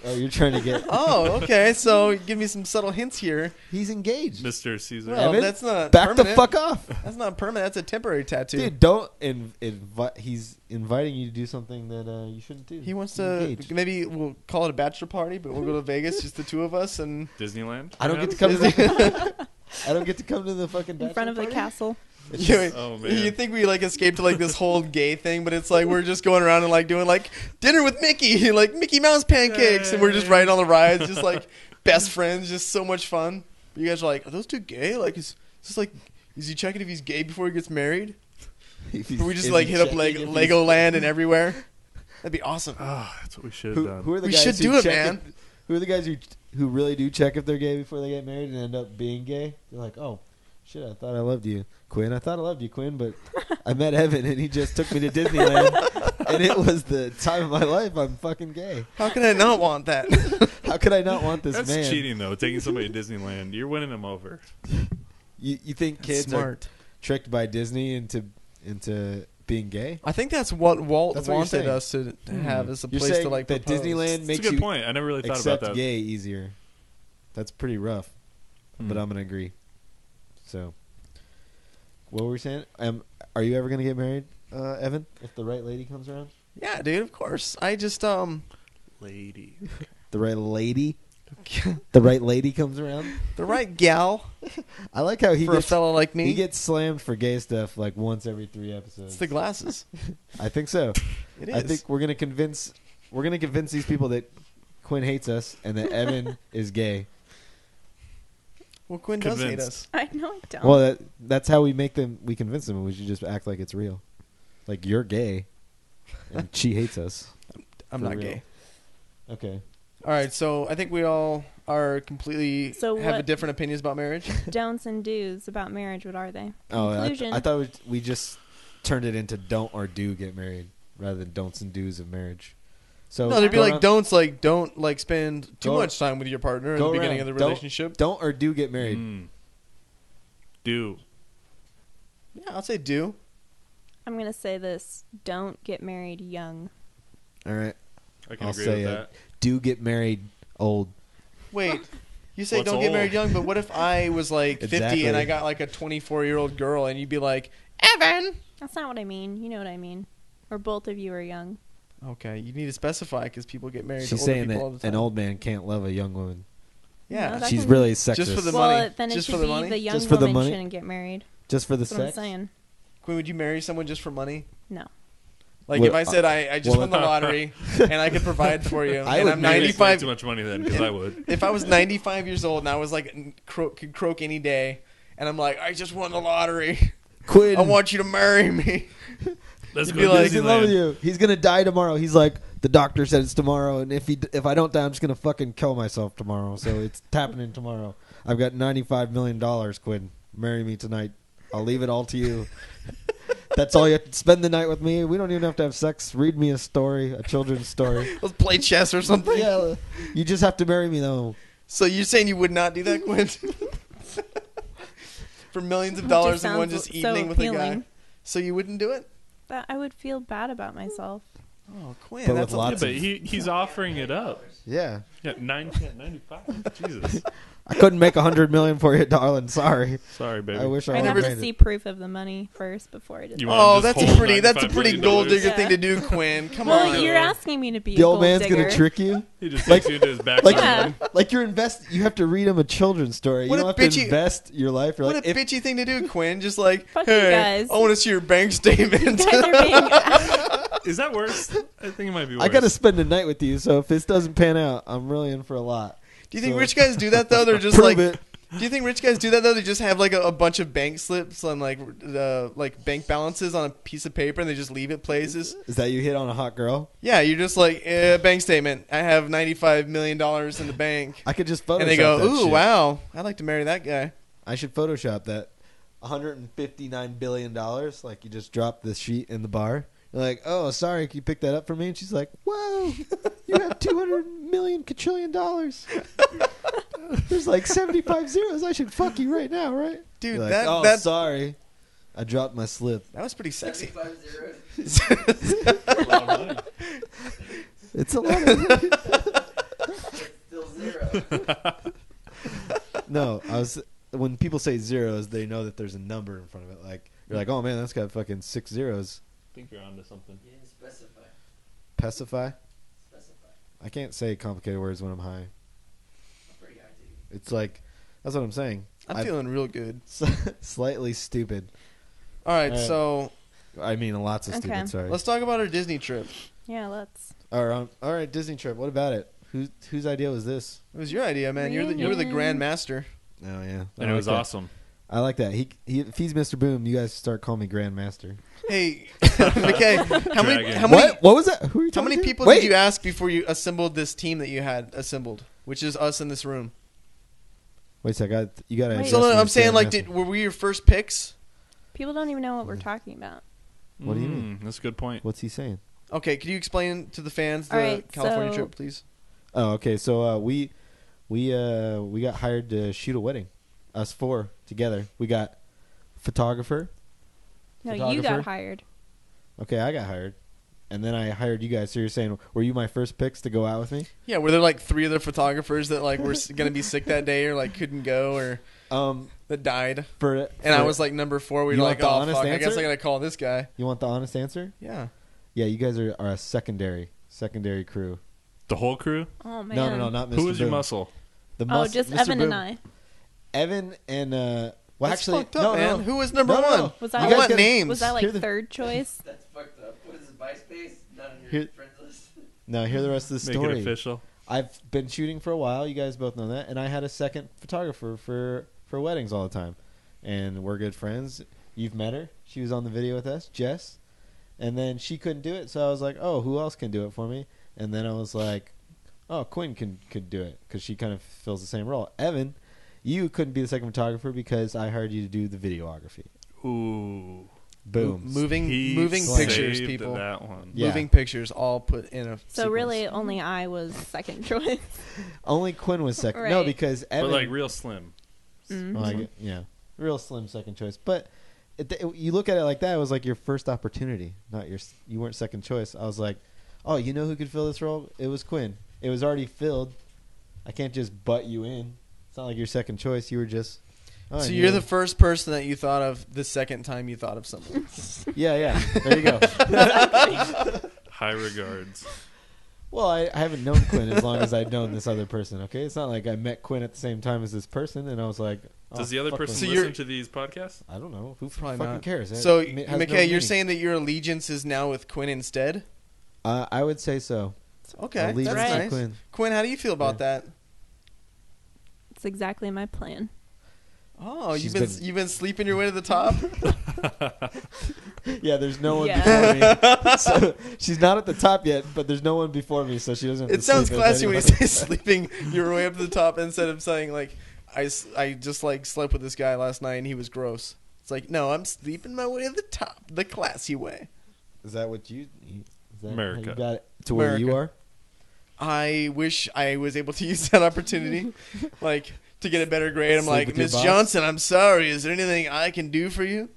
Oh, you're trying to get. Oh, okay. So give me some subtle hints here. He's engaged. Mr. Caesar. Well, Evan, that's not Back permanent. the fuck off. That's not permanent. That's a temporary tattoo. Dude, don't invite. He's inviting you to do something that you shouldn't do. He wants He's to. engaged. Maybe we'll call it a bachelor party, but we'll go to Vegas, just the two of us, and Disneyland? I don't get to perhaps? come. To I don't get to come to the fucking In front of the bachelor party? castle. It's you, just- Oh, man. you think we like escaped to like this whole gay thing, but it's like we're just going around and like doing like dinner with Mickey, like Mickey Mouse pancakes, and we're just riding on the rides, just like best friends, just so much fun. You guys are like, are those two gay? Like, is he checking if he's gay before he gets married? if he's- Or we just if like he's hit up checking like if he's- Legoland and everywhere? That'd be awesome. Ah, that's what we should have done. Who are the We guys should who do it, check man. Who are the guys who really do check if they're gay before they get married and end up being gay? They're like, oh, shit, I thought I loved you, Quinn. I thought I loved you, Quinn, but I met Evan and he just took me to Disneyland and it was the time of my life. I'm fucking gay. How can I not want that? How could I not want this That's man? cheating, though. Taking somebody to Disneyland. You're winning them over. You think That's kids smart. are tricked by Disney into being gay? I think that's what Walt That's what you're wanted saying. us to have as a You're place saying to like that propose. Disneyland That's a makes good you point. I never really thought accept about that. gay easier. That's pretty rough, but Hmm. I'm gonna agree. So, what were we saying? Are you ever gonna get married, Evan? If the right lady comes around, Yeah, dude, of course. I just Lady. the right lady, the right lady comes around. the right gal I like how he for a gets fella like me. he gets slammed for gay stuff like once every 3 episodes. It's the glasses. I think so. It is. I think we're gonna convince these people that Quinn hates us and that Evan is gay. Well, Quinn does hate Convinced. us. I know I don't. Well, that's how we convince them. We should just act like it's real. Like, you're gay, and she hates us. I'm For not real. gay. Okay. All right, so I think we all are completely So have what- different opinions about marriage. Don'ts and do's about marriage. What are they? Oh, Conclusion. I thought we just turned it into don't or do get married rather than don'ts and do's of marriage. So No, there'd be go like around- don't like spend too Go- much time with your partner in go the beginning around. of the Don't- relationship. don't or do get married. Do. Yeah, I'll say do. I'm gonna say this: don't get married young. All right. I can I'll agree say with it. that. Do get married old. Wait, you say What's don't get married old? young, but what if I was like 50 Exactly. and I got like a 24-year-old girl and you'd be like, Evan? That's not what I mean. You know what I mean. Or both of you are young. Okay, you need to specify because people get married She's to older saying people all that the an time. old man can't love a young woman. Yeah, No, that She's can- really sexist. Just for the Well, money. then it Just should for the be money? the young Just for the woman money? shouldn't get married. Just for the That's what I'm sex. saying. Quinn, would you marry someone just for money? No. Like Well, if I said I just won the lottery and I could provide for you, I and would I'm Maybe it's way 95. too much money then, because I would. If I was 95 years old and I was like could croak any day, and I'm like, I just won the lottery, Quinn, I want you to marry me. Let's You'd go be to like, he's in love with Disneyland. you. He's gonna die tomorrow. He's like, the doctor said it's tomorrow, and if I don't die, I'm just gonna fucking kill myself tomorrow. So it's happening tomorrow. I've got $95 million, Quinn. Marry me tonight. I'll leave it all to you. That's all you have to spend the night with me. We don't even have to have sex. Read me a story, a children's story. Let's play chess or something. Yeah, you just have to marry me though. So you're saying you would not do that, Quinn? For millions of It dollars just in one sounds just so evening with a guy. appealing. So you wouldn't do it? But I would feel bad about myself. Oh, Quinn, But that's with a lots Yeah, lot. but he's offering it up. Yeah, Yeah, 95. Jesus. I couldn't make $100 million for you, darling. Sorry. Sorry, baby. I wish I I'd would have have to made see it. proof of the money first before I did You that. want Oh, him to that's just a hold pretty $95 million? gold digger Yeah. thing to do, Quinn. Come Well, on. you're asking me to be The a old gold man's digger. gonna trick you. He just Like- takes you into his back Like, room. like you're you have to read him a children's story. What You a don't have to bitchy- invest your life. You're What like, a if, bitchy thing to do, Quinn. Just like, Fuck you hey, guys. I want to see your bank statement. You guys are being Is that worse? I think it might be worse. I got to spend a night with you, so if this doesn't pan out, I'm really in for a lot. Do you think So- rich guys do that, though? They're just Prove like... it. Do you think rich guys do that, though? They just have, like, a bunch of bank slips and, like bank balances on a piece of paper, and they just leave it places? Is that you hit on a hot girl? Yeah, you're just like, bank statement. I have $95 million in the bank. I could just Photoshop And they go, that ooh, shit. wow, I'd like to marry that guy. I should Photoshop that. $159 billion. Like, you just drop the sheet in the bar. You're like, oh, sorry, can you pick that up for me? And she's like, whoa, you have $200 million quadrillion dollars. There's like 75 zeros. I should fuck you right now, right? Dude, You're like, that sorry. I dropped my slip. was pretty sexy. 75 zeros. It's a lot of money. Still zero. No, when people say zeros, they know that there's a number in front of it. Like, you're like, oh man, that's got fucking 6 zeros. I think you're onto something. You didn't specify. Pacify? Specify. I can't say complicated words when I'm high. I'm pretty high, too. It's like, that's what I'm saying. I'm feeling real good. Slightly stupid. All right, All right. so I mean, lots of Okay. stupid, sorry. let's talk about our Disney trip. Yeah, let's. All right, Disney trip. What about it? Whose idea was this? It was your idea, man. You were the Reunion. grand master. Oh, yeah. And it was awesome. I like that. He if he's Mr. Boom, you guys start calling me Grandmaster. Hey, okay. How many Dragon. What was that? Who are you how talking many to? people Wait. did you ask before you assembled this team that you had assembled, which is us in this room? Wait a sec. You got to. Wait. So I'm saying, like, were we your first picks? People don't even know what we're talking about. What do you mean? That's a good point. What's he saying? Okay, could you explain to the fans the All right, California so- trip, please? Oh, okay. So we got hired to shoot a wedding. Us 4 together. We got photographer. No, you Photographer? got hired. Okay, I got hired. And then I hired you guys. So you're saying, were you my first picks to go out with me? Yeah, were there like 3 other photographers that like were going to be sick that day or like couldn't go or that died? And I was like number 4. We You were want like, the oh honest fuck, I guess answer? I got to call this guy. You want the honest answer? Yeah. Yeah, you guys are a secondary crew. The whole crew? Oh man. No, not Mr. Who was your Boom. muscle? The Oh, just Mr. Evan Boom. and I. Evan and well, That's actually, fucked up, no, man. no. Who was number No, no, 1? no. Was I that guys want gotta- names. Was that like Hear the- third choice? That's fucked up. What is it, MySpace? Not on your Here- friends list? No, hear the rest of the Make story. it official. I've been shooting for a while. You guys both know that, and I had a second photographer for weddings all the time, and we're good friends. You've met her. She was on the video with us, Jess, and then she couldn't do it, so I was like, oh, who else can do it for me? And then I was like, oh, Quinn could do it because she kind of fills the same role. Evan, you couldn't be the second photographer because I hired you to do the videography. Ooh. Boom. Moving He pictures, saved people. that one. Yeah. Moving pictures, all put in a. So sequence. really, only I was second choice. Only Quinn was second. No, Right. because Evan. But like real slim. Mhm. Well, yeah, real slim second choice. But you look at it like that, it was like your first opportunity, not you weren't second choice. I was like, oh, you know who could fill this role? It was Quinn. It was already filled. I can't just butt you in. It's not like your second choice. You were just. Oh, So and you're the first person that you thought of the second time you thought of someone. Yeah. There you go. High regards. Well, I haven't known Quinn as long as I've known this other person. Okay, it's not like I met Quinn at the same time as this person, and I was like, oh, Does the other fuck person Quinn. So listen to these podcasts? I don't know. Who Probably fucking not. cares? That So, has no McKay, you're meaning. saying that your allegiance is now with Quinn instead? I would say so. Okay, Allegiance that's to nice. Quinn. Quinn, how do you feel about that? It's exactly my plan. Oh, She's you've been sleeping your way to the top. Yeah, there's no one Yeah. before me. So she's not at the top yet, but there's no one before me, so she doesn't. Have It to sounds sleep with classy when you anyone. say sleeping your way up to the top instead of saying like I just like slept with this guy last night and he was gross. It's like no, I'm sleeping my way to the top, the classy way. Is that what you? Is that how America. you got it to where you America. are. I wish I was able to use that opportunity, like to get a better grade. I'm Sleep like, with your Miss boss? Johnson, I'm sorry. Is there anything I can do for you?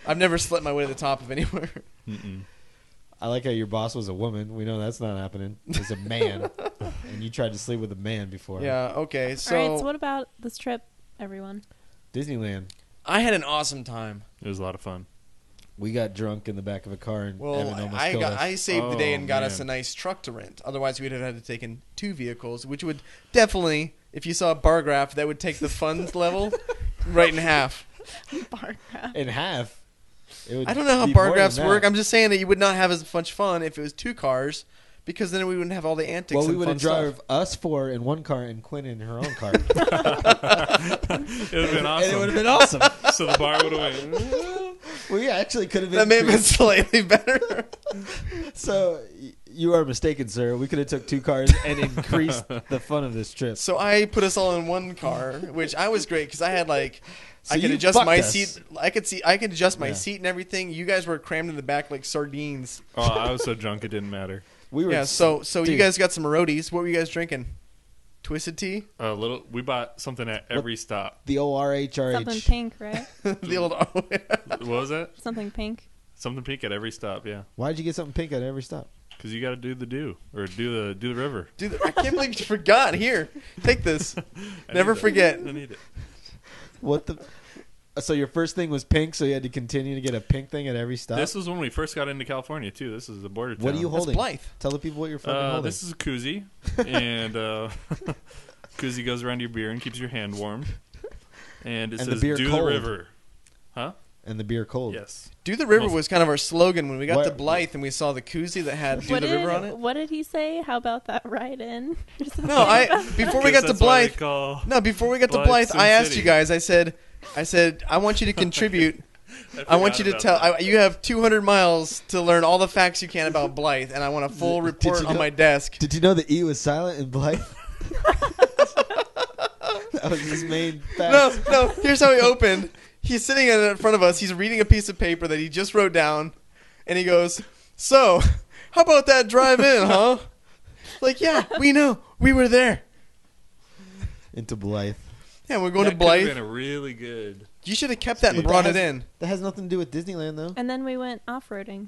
I've never slept my way to the top of anywhere. Mm-mm. I like how your boss was a woman. We know that's not happening. It's a man, and you tried to sleep with a man before. Yeah. Okay. So, All right, so what about this trip, everyone? Disneyland. I had an awesome time. It was a lot of fun. We got drunk in the back of a car, and Well, Evan almost killed us. I saved the day Oh, and got us a man. nice truck to rent. Otherwise, we'd have had to take in 2 vehicles, which would definitely, if you saw a bar graph, that would take the fun level right in half. Bar graph. In half. It would I don't know how be bar more graphs than work. that. I'm just saying that you would not have as much fun if it was 2 cars, because then we wouldn't have all the antics. Well, we and would fun have stuff. drive us 4 in one car and Quinn in her own car. It would have been awesome. And it would have been awesome. So the bar would have went. We actually could have been. That may have been slightly better. So you are mistaken, sir. We could have took 2 cars and increased the fun of this trip. So I put us all in one car, which I was great because I had like So I could you adjust fucked my us. seat. I could adjust my Yeah. seat and everything. You guys were crammed in the back like sardines. Oh, I was so drunk it didn't matter. We were Yeah. So you dude. guys got some roadies. What were you guys drinking? Twisted tea. A little. We bought something at every stop. the ORHRH. Something pink, right? The old. What was that? Something pink. Something pink at every stop. Yeah, Why'd you get something pink at every stop? because you got to do the river. Dude, I can't believe you forgot. Here, take this. I Never need it. forget. I need it. What the? So your first thing was pink, so you had to continue to get a pink thing at every stop. This was when we first got into California too. This is the border town. What are you That's holding? Blythe. Tell the people what you're fucking holding. This is a koozie, and koozie goes around your beer and keeps your hand warm. And it And the says beer "Do cold. the river." Huh? And the beer cold. Yes. Do the river Most- was kind of our slogan when we got What- to Blythe and we saw the koozie that had "Do What the river" on it. What did he say? How about that ride in? Or something No, like that? before we got Because to that's why they Blythe. call- No, before we got to Blythe Blythe, Sin I asked City. you guys. I said, I want you to contribute. I want you to forgot tell. about that. You have 200 miles to learn all the facts you can about Blythe, and I want a full Did report you on know- my desk. Did you know the E was silent in Blythe? That was his main fact. No. Here's how he opened. He's sitting in front of us. He's reading a piece of paper that he just wrote down, and he goes, "So, how about that drive-in, huh?" Like, yeah, we know. We were there. Into Blythe. Yeah, we're going that to could have Blythe. been a really good. You should have kept that and But brought that it has- in. That has nothing to do with Disneyland, though. And then we went off-roading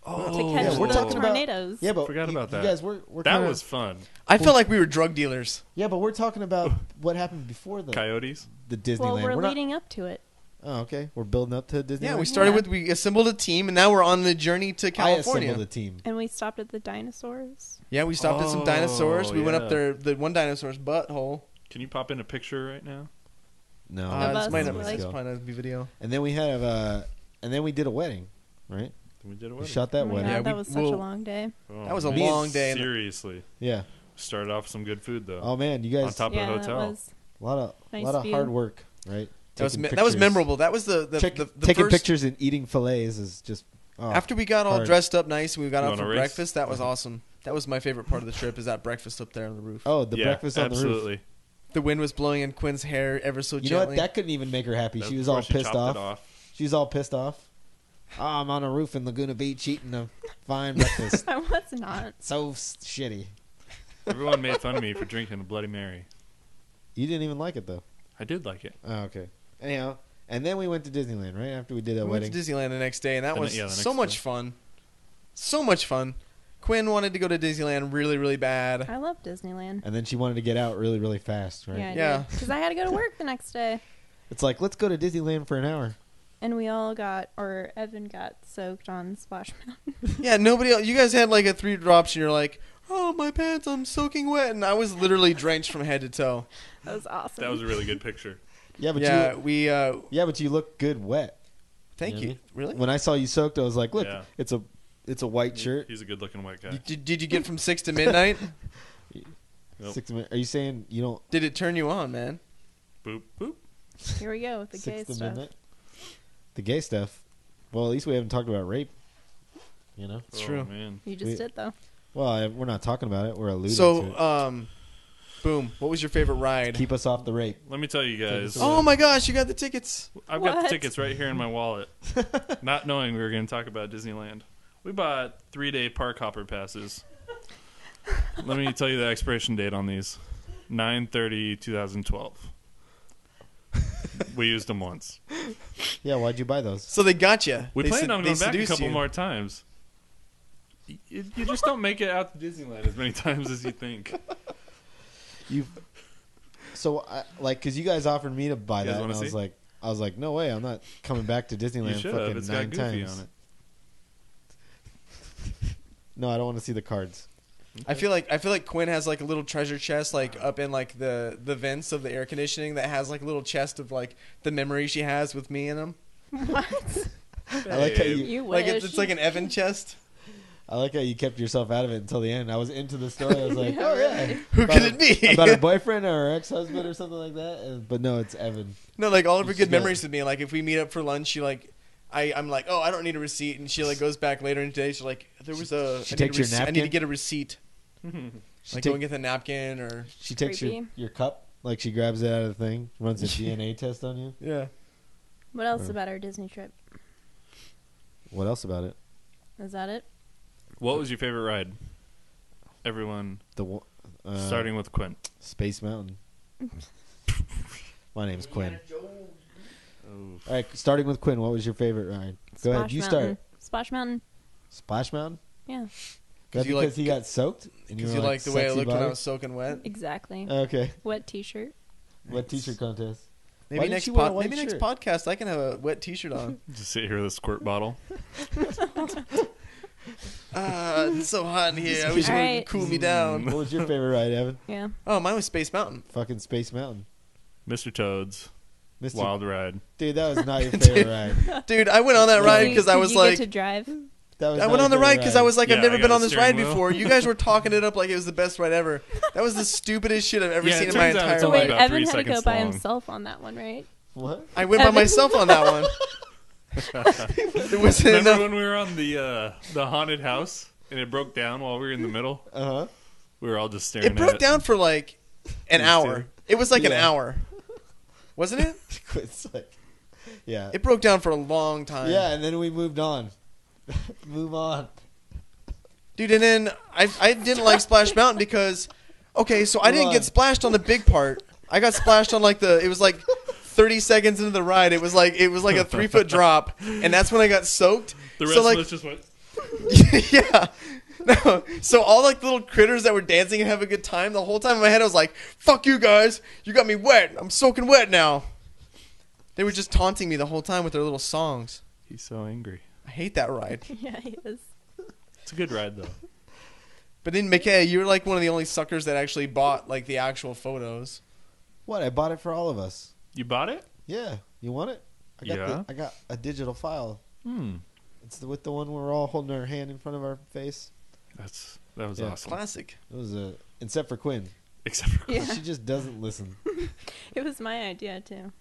Oh, to catch yeah, we're the talking about- tornadoes. Yeah, but Forgot about that. You guys, we're That kinda, was fun. I felt like we were drug dealers. Yeah, but we're talking about what happened before the Coyotes. Disneyland. Well, we're not- leading up to it. Oh, okay. We're building up to Disneyland. Yeah, we started Yeah. with we assembled a team, and now we're on the journey to I California. assembled a team. And we stopped at the dinosaurs. Yeah, we stopped at some Oh, dinosaurs. We went yeah. up there, the one dinosaur's butthole. Can you pop in a picture right now? No, Of This us, might not, like- this might not be video. and then we had and then we did a wedding, right? We did a We wedding. shot that Oh my wedding. God, Yeah, that we- was such we'll- a long day. Oh, That was a man. long day. Seriously. Yeah. Started off with some good food though. Oh man, you on guys, top Yeah, of the that hotel. was a lot nice of view. hard work, right? That was Taking that was pictures. memorable. That was the Taking first, pictures and eating fillets is just After we got all hard. dressed up nice and we got You out wanna for race? breakfast. That was awesome. That was my favorite part of the trip. Is that breakfast up there on the roof. Oh, the Yeah, breakfast on the roof. absolutely. The wind was blowing in Quinn's hair ever so You know gently. what? That couldn't even make her happy. That She was before all she pissed chopped it off. She was all pissed off. Oh, I'm on a roof in Laguna Beach eating a fine breakfast. I was not. So shitty. Everyone made fun of me for drinking a Bloody Mary. You didn't even like it though. I did like it. Oh, okay. Anyhow, and then we went to Disneyland right after we did that we wedding. went to Disneyland the next day, and that The was ne- yeah, the so next much day. fun. So much fun. Quinn wanted to go to Disneyland really, really bad. I love Disneyland. And then she wanted to get out really, really fast, right? Yeah, Yeah. because I had to go to work the next day. It's like, let's go to Disneyland for an hour. And we all got, or Evan got soaked on Splash Mountain. Yeah, nobody else. You guys had like a 3 drops, and you're like, "Oh, my pants, I'm soaking wet," and I was literally drenched from head to toe. That was awesome. That was a really good picture. Yeah, but Yeah, yeah, but you look good wet. Thank know you. what I mean? Really? When I saw you soaked, I was like, look, Yeah. it's a white shirt. He's a good-looking white guy. Did you get from 6 to midnight? Nope. 6 minutes. Are you saying you don't? Did it turn you on, man? Boop boop. Here we go with the 6 gay to stuff. midnight? The gay stuff. Well, at least we haven't talked about rape. You know. It's Oh, true. man. You just did though. Well, we're not talking about it. We're alluding to So, it. boom. What was your favorite ride? Keep us off the rape. Let me tell you guys. Oh my gosh, you got the tickets. I've got the What? tickets right here in my wallet. Not knowing we were going to talk about Disneyland. We bought 3-day park hopper passes. Let me tell you the expiration date on these. 9/30/2012. We used them once. Yeah, why'd you buy those? So they got you. We They planned sed- on they going back a seduced couple you. more times. You just don't make it out to Disneyland as many times as you think. So, because you guys offered me to buy You guys that, and wanna I was like, no way, I'm not coming back to You Disneyland should have. fucking It's 9 got Goofy times. on it. No, I don't want to see the cards. I feel like Quinn has like a little treasure chest like up in like the vents of the air conditioning that has like a little chest of like the memories she has with me in them. What? I like how Babe. you. You Like wish. it's like an Evan chest. I like how you kept yourself out of it until the end. I was into the story. I was like, oh yeah, Who About could a- it be? about her boyfriend or her ex-husband or something like that. But no, it's Evan. No, like all of her She good got- memories with me. Like if we meet up for lunch, she like, I'm like, oh, I don't need a receipt, and she like goes back later in the day. She's like, there was a. She I need a takes your receipt- I need to napkin? get a receipt. She, Like take- go and get the napkin or she takes your, Creepy. your cup, like she grabs it out of the thing, runs a DNA test on you. yeah. What else about our Disney trip? What else about it? Is that it? What was your favorite ride? Everyone, starting with Quinn. Space Mountain. My name's Quinn. Oh. All right, starting with Quinn. What was your favorite ride? Go ahead, Splash you Mountain. start. Splash Mountain. Splash Mountain. Yeah, That you because like- he got soaked. And Because were you like the way I sexy looked when I body? was soaking wet. exactly. Okay. Wet T-shirt. What T-shirt contest? Why Maybe did next she wear a white maybe next shirt? podcast I can have a wet T-shirt on. Just sit here with a squirt bottle. It's so hot in here. I wish you would Alright. cool me down. What was your favorite ride, Evan? Yeah. Oh, mine was Space Mountain. Fucking Space Mountain. Mr. Toad's Mr. Wild Ride. Dude, that was not your favorite ride. Dude, I went on that ride because I Did was you like, get to drive. That was I not went your on the favorite ride because I was like, Yeah, I've never I got been a on this ride steering wheel. before. You guys were talking it up like it was the best ride ever. That was the stupidest shit I've ever Yeah, seen it in my turns out entire it's So only life. wait, about Evan 3 had to go seconds by long. himself on that one, right? What? I went by Evan. myself on that one. There wasn't Remember enough. when we were on the haunted house and it broke down while we were in the middle? Uh-huh. We were all just staring It at broke it. down for like an Me hour. too. It was like an Yeah. hour, wasn't it? It's like, yeah. It broke down for a long time. Yeah, and then we moved on. Move on. Dude, and then I didn't like Splash Mountain because, okay, so I Hold didn't on. get splashed on the big part. I got splashed on like it was like 30 seconds into the ride. It was like a 3-foot drop, and that's when I got soaked. The rest so like, of us just went, yeah. No, so all like little critters that were dancing and having a good time, the whole time in my head I was like, fuck you guys, you got me wet. I'm soaking wet now. They were just taunting me the whole time with their little songs. he's so angry. I hate that ride. Yeah, he is. It's a good ride, though. But then, McKay, you're like one of the only suckers that actually bought like the actual photos. What? I bought it for all of us. You bought it? Yeah. You want it? Yeah. I got a digital file. Hmm. It's with the one where we're all holding our hand in front of our face. That was Yeah. awesome. Classic. It was except for Quinn. Except for Yeah, She just doesn't listen. it was my idea too.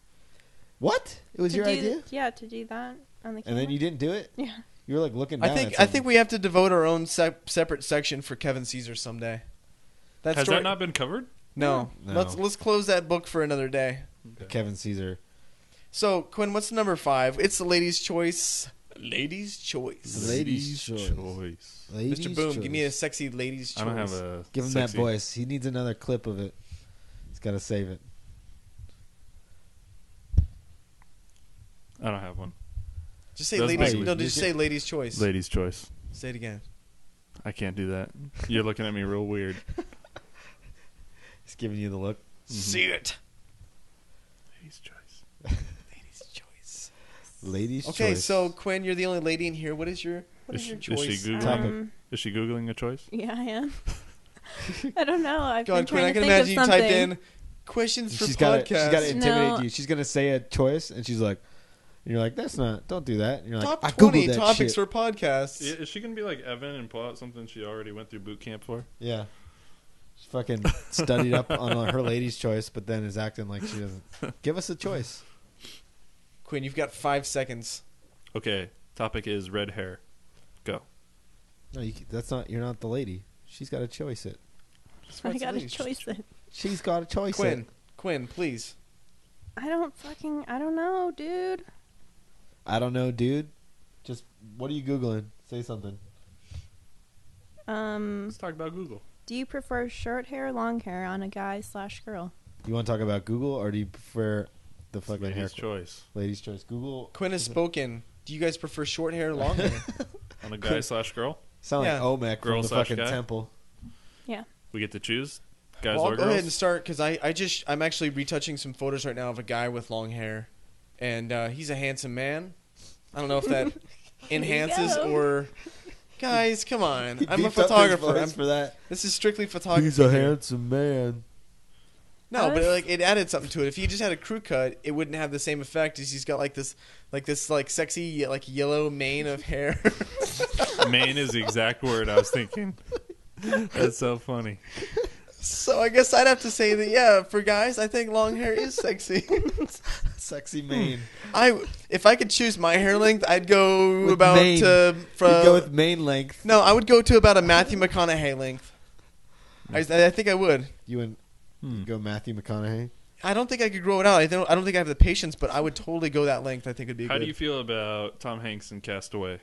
What? It was To your do idea? Yeah, to do that on the camera. And then you didn't do it? Yeah. You were like looking down I think we have to devote our own separate section for Kevin Caesar someday. Has that not been covered? No. No. Let's close that book for another day. Kevin Caesar. So Quinn, what's number 5? It's the ladies' choice. Ladies' choice. Ladies' choice. Ladies' Mr. Boom, choice. give me a sexy ladies' choice. I don't have a. Give him sexy- that voice. He needs another clip of it. He's got to save it. I don't have one. Just say Those ladies. make- No, you just can- say ladies' choice. Ladies' choice. Say it again. I can't do that. You're looking at me real weird. He's giving you the look. See it. Ladies' choice. Ladies' choice. Ladies' Okay, choice. so Quinn, you're the only lady in here. What is your Is choice? she Googling? Topic. Is she googling a choice? Yeah, I am. I don't know. I've been God, Quinn, I trying to can think imagine you of something. typed in questions for She's got to podcast. intimidate No. you. She's gonna say a choice, and she's like, and you're like, that's not. Don't do that. And you're like, Top I 20 googled that topics shit. for podcasts. Is she gonna be like Evan and pull out something she already went through boot camp for? Yeah. She fucking studied up on her lady's choice, but then is acting like she doesn't. Give us a choice. Quinn, you've got 5 seconds. Okay. Topic is red hair. Go. No, that's not. You're not the lady. She's got to choice it. I got to choice it. She's got to choice Quinn, it. Quinn, please. I don't know, dude. I don't know, dude. Just what are you googling? Say something. Let's talk about Google. Do you prefer short hair or long hair on a guy/girl? You want to talk about Google, or do you prefer the fucking Lady's haircut? choice. Ladies' choice. Google. Quinn has spoken. Do you guys prefer short hair or long hair? On a guy/girl? Sound Yeah. like Olmec from the Girl/guy? fucking temple. Yeah. We get to choose? Guys Well, or I'll go girls? ahead and start because I'm actually retouching some photos right now of a guy with long hair, and he's a handsome man. I don't know if that enhances go. or. Guys, come on! He I'm a beefed up his photographer. voice for that. This is strictly photography. He's a here. handsome man. No, but like it added something to it. If he just had a crew cut, it wouldn't have the same effect as he's got like this sexy like yellow mane of hair. Mane is the exact word I was thinking. That's so funny. So I guess I'd have to say that yeah, for guys, I think long hair is sexy. Sexy mane. If I could choose my hair length, I'd go With about mane. to You from go with mane length. no, I would go to about a Matthew McConaughey length. I think I would. You and go Matthew McConaughey. I don't think I could grow it out. I don't think I have the patience, but I would totally go that length. I think it'd be How good. do you feel about Tom Hanks in Castaway?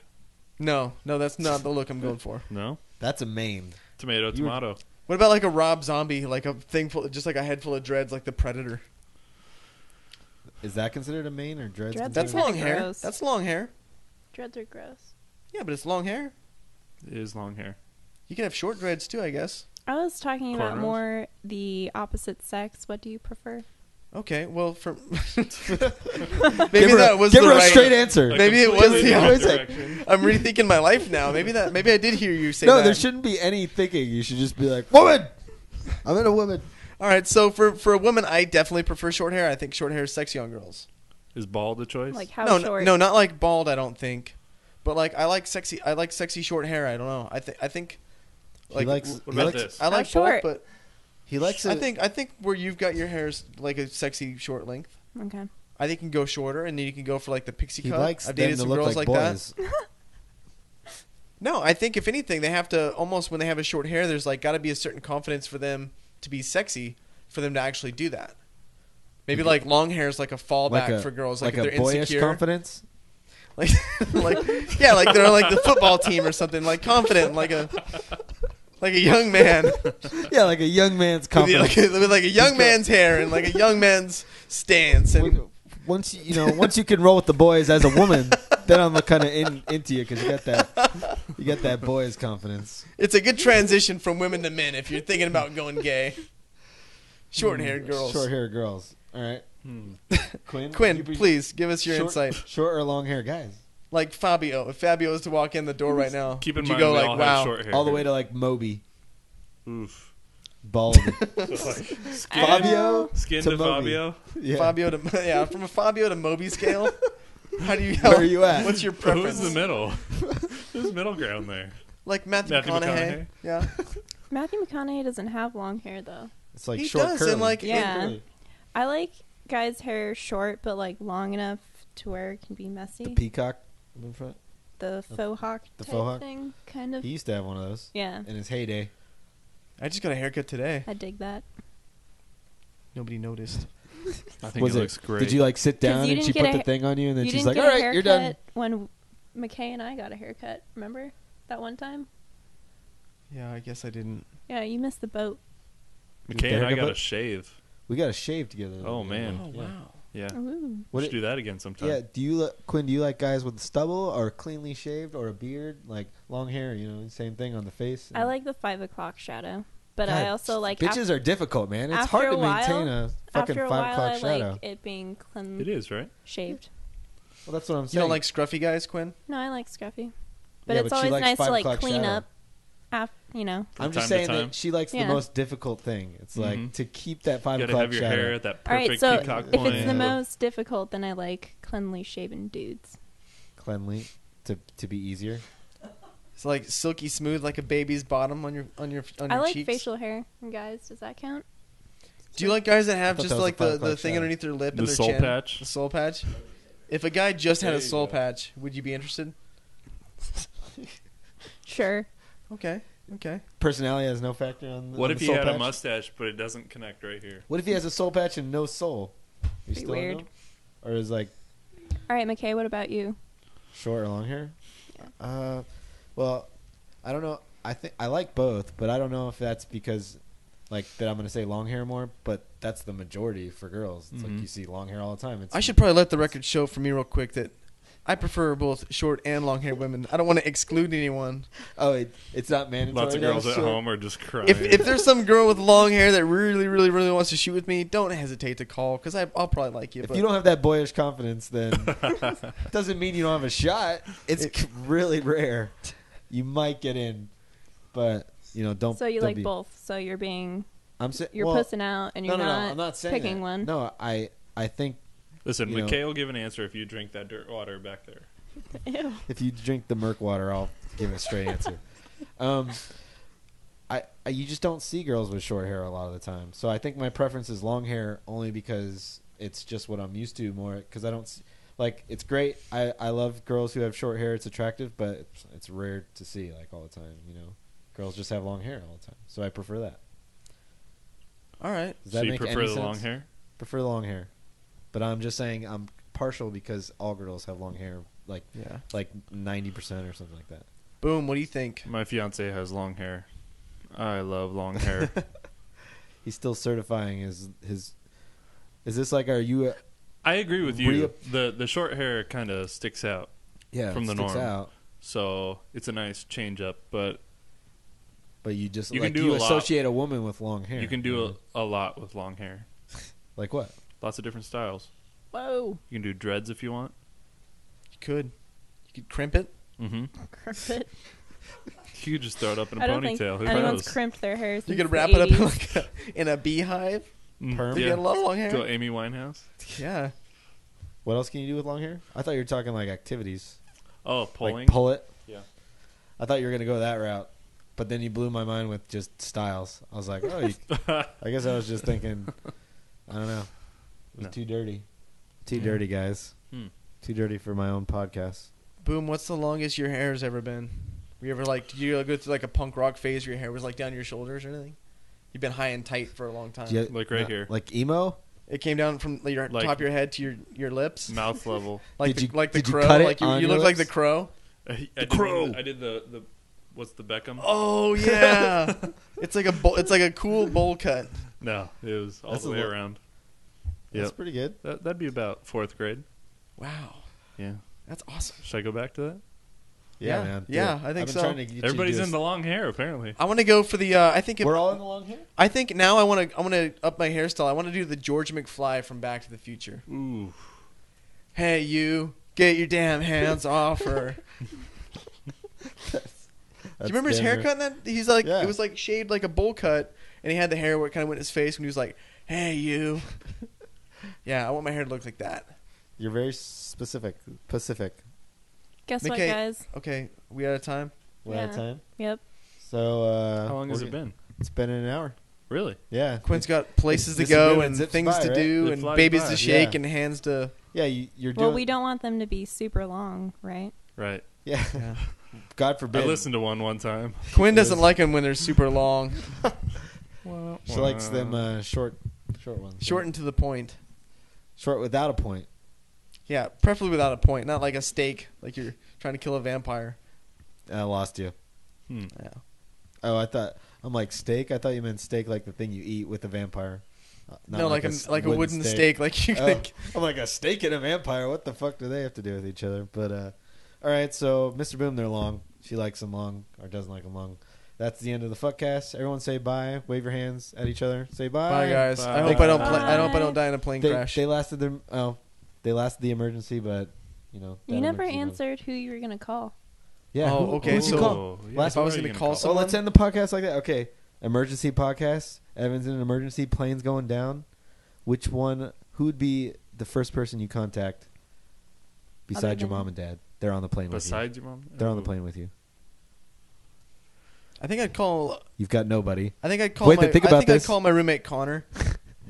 No, that's not the look I'm going for. No? That's a mane. Tomato, tomato. What about like a Rob Zombie, like a thing full, just like a head full of dreads, like the Predator? Is that considered a mane or dreads? Dreads That's are kinda long hair. gross. That's long hair. Dreads are gross. Yeah, but it's long hair. It is long hair. You can have short dreads too, I guess. I was talking about Cornrows? more the opposite sex. What do you prefer? Okay, well, from maybe Give her, that was give the her a right. straight answer. Maybe it was completely the wrong opposite. direction. I'm rethinking my life now. Maybe I did hear you say No, that. there shouldn't be any thinking. You should just be like, woman. I'm in a woman. All right, so for a woman, I definitely prefer short hair. I think short hair is sexy on girls. Is bald a choice? Like how no, short? no, not like bald. I don't think, but like I like sexy short hair. I don't know. I think like He likes. What he about likes, this? I like both, short? but He likes I it. think where you've got your hair is like a sexy short length. Okay. I think you can go shorter, and then you can go for like the pixie He cut. likes I've them dated to some look girls like like boys. that. No, I think if anything, they have to almost when they have a short hair. There's like got to be a certain confidence for them to be sexy, for them to actually do that. Maybe like long hair is like a fallback for girls, like if a they're boyish insecure. confidence. Like, yeah, like they're like the football team or something, like confident, like a young man, Yeah, like a young man's with confidence. like a young man's hair and like a young man's stance. And Once you can roll with the boys as a woman, then I'm kind of into you because you got that boy's confidence. it's a good transition from women to men if you're thinking about going gay. Short-haired girls. Short-haired girls. All right, Quinn. Quinn, you be please give us your insight. Short or long hair guys, Like Fabio, if Fabio was to walk in the door right now, Keep in would you mind go we like, all wow? have short hair. all the way to like Moby, Oof. bald. Skin, Fabio Skin to to Moby. Fabio. Yeah. Fabio to from a Fabio to Moby scale. How do you? Where are you at? What's your Who's preference? the middle? Who's middle ground there? Like Matthew Matthew McConaughey. McConaughey? Yeah, Matthew McConaughey doesn't have long hair though. It's like He short does, curly. and, like, Yeah. Curly. I like guys' hair short but like long enough to where it can be messy. The peacock in front. The faux hawk The type faux hawk? thing, kind of. He used to have one of those Yeah, in his heyday. I just got a haircut today. I dig that. Nobody noticed. I think Was it it? looks great. Did you like sit down you and she didn't put get the a- thing on you and then you she's didn't like, get "All a right, you're done." haircut when McKay and I got a haircut. Remember that one time? Yeah, I guess I didn't. Yeah, you missed the boat. McKay and I got a Haircut? shave. We got a shave together. Oh, man. Oh Yeah. wow. Yeah. Ooh. What Should it- do that again sometime. Yeah. Do you Quinn? Do you like guys with stubble or cleanly shaved or a beard, like long hair? You know, same thing on the face. I like the 5 o'clock shadow, but God, I also like bitches are difficult, man. It's after hard to a while- maintain a fucking after a 5 while, o'clock I shadow. like it being clean, It is, right? shaved. Well, that's what I'm You saying. don't like scruffy guys, Quinn? No, I like scruffy, but Yeah, it's but she always likes nice 5 to like o'clock clean shadow. up. You know. I'm just time to saying time. that she likes the Yeah. most difficult thing. It's like to keep that 5 You gotta o'clock have your shadow. hair at that All right, perfect so peacock if point. it's the most difficult, then I like cleanly shaven dudes. Cleanly to be easier. It's like silky smooth, like a baby's bottom on your I like cheeks. facial hair, guys. Does that count? Do you like guys that have thought just that was like a 5 the o'clock thing shadow. underneath their lip The and their soul chin? patch? The soul patch. If a guy just had There a you soul go. patch, would you be interested? Sure. Okay. Personality has no factor on. What on if the he soul had patch? a mustache, but it doesn't connect right here? What if he has a soul patch and no soul? You Pretty still don't weird. know? Or is like All right, McKay. What about you? short or long hair? Well, I don't know. I think I like both, but I don't know if that's because like that I'm going to say long hair more, but that's the majority for girls. It's like you see long hair all the time. It's, I should probably let the record show for me real quick that I prefer both short and long hair women. I don't want to exclude anyone. Oh, it's not mandatory. Lots of to have girls at short- home are just crying. If there's some girl with long hair that really, really, really wants to shoot with me, don't hesitate to call because I'll probably like you. If but you don't have that boyish confidence, then doesn't mean you don't have a shot. It's really rare. You might get in, but don't. So you don't like be, both. So you're being You're pussing out and you're no, not, I'm not saying picking that. one. No, I think Listen, you know- McKay will give an answer if you drink that dirt water back there. Ew. if you drink the Merc water, I'll give a straight answer. You just don't see girls with short hair a lot of the time. So I think my preference is long hair only because it's just what I'm used to more. Because I don't like it's great. I love girls who have short hair. It's attractive, but it's rare to see like all the time. Girls just have long hair all the time. So I prefer that. all right. Does So that you make prefer any the sense? long hair? Prefer long hair, but I'm just saying I'm partial because all girls have long hair, like Yeah. 90% or something like that. Boom. What do you think? My fiance has long hair. I love long hair. He's still certifying his. Is this like are you? I agree with you. The short hair kind of sticks out, Yeah, From it the sticks norm. out, so it's a nice change up. But but you just You like can do you a lot. associate a woman with long hair. you can do a lot with long hair. like what? Lots of different styles. Whoa. You can do dreads if you want. You could crimp it. Mm-hmm. Crimp it. You could just throw it up in a I don't think ponytail. Who anyone's knows? crimped their hair since You could the wrap it up 80s. in a beehive. Perm? You Yeah. get a lot of long hair. Go Amy Winehouse. Yeah. What else can you do with long hair? I thought you were talking like activities, Oh, pulling. like pull it. Yeah. I thought you were gonna go that route, but then you blew my mind with just styles. I was like, oh, I guess I was just thinking. I don't know. It was No. too dirty. Too dirty, guys. Too dirty for my own podcast. Boom. What's the longest your hair has ever been? Were you ever like? Did you go through like a punk rock phase where your hair was like down your shoulders or anything? You've been high and tight for a long time. Do you- Like right here. Like emo. It came down from your Like- top of your head to your lips, Mouth level. like Did you- like the did you crow. cut it Like you on your look like the lips? crow. I did the what's the Beckham? Oh yeah, it's like a cool bowl cut. No, it was all That's the a way lo- around. That's Yep. pretty good. That'd be about 4th grade. Wow, Yeah. that's awesome. Should I go back to that? Yeah, man. do yeah, it. I think I've been so. trying to get you to Everybody's do into long hair, apparently. I want to go for the. I think We're all in the long hair. I think now I want to up my hairstyle. I want to do the George McFly from Back to the Future. Ooh. Hey, you, get your damn hands off her. Do you remember his haircut? In that he's like, Yeah. it was like shaved like a bowl cut, and he had the hair where it kind of went in his face when he was like, "Hey, you." Yeah, I want my hair to look like that. You're very specific. Pacific. Guess what, McKay- guys? Okay, we out of time. We're out of Yeah. time. Yep. So How long has it been? It's been an hour. Really? Yeah. Quinn's got places to This go is good. and It zips things by, to right? do It and flies babies by. to shake Yeah. and hands to. Yeah, you're doing. Well, we don't want them to be super long, right? Right. Yeah. Yeah. God I forbid. listened to one time. Quinn doesn't like them when they're super long. She likes them short ones. Short and to the point. Short without a point. Yeah, preferably without a point, not like a steak, like you're trying to kill a vampire. I lost you. Hmm. Yeah. Oh, I'm like steak. I thought you meant steak like the thing you eat with a vampire. Not No, like a wooden steak, like you Oh, like. I'm like a steak and a vampire. What the fuck do they have to do with each other? But all right. So Mr. Boom, they're long. She likes them long or doesn't like them long. That's the end of the Fuckcast. Everyone say bye. Wave your hands at each other. Say bye. Bye, guys. Bye. I hope I don't. Bye. I hope I don't die in a plane crash. They lasted the emergency, but You that never emergency was- answered who you were gonna call. Yeah. Oh, who- okay, who'd you so- call? yeah, Last if I who was are you gonna gonna call Oh, someone- let's end the podcast like that. Okay. Emergency podcast. Evan's in an emergency. Plane's going down. Which one? Who would be the first person you contact besides your than- mom and dad? They're on the plane with you. Besides your mom? They're on the Oh. plane with you. I think I'd call. You've got nobody. I think I'd call. Wait, my, think I about think this. I'd call my roommate Connor.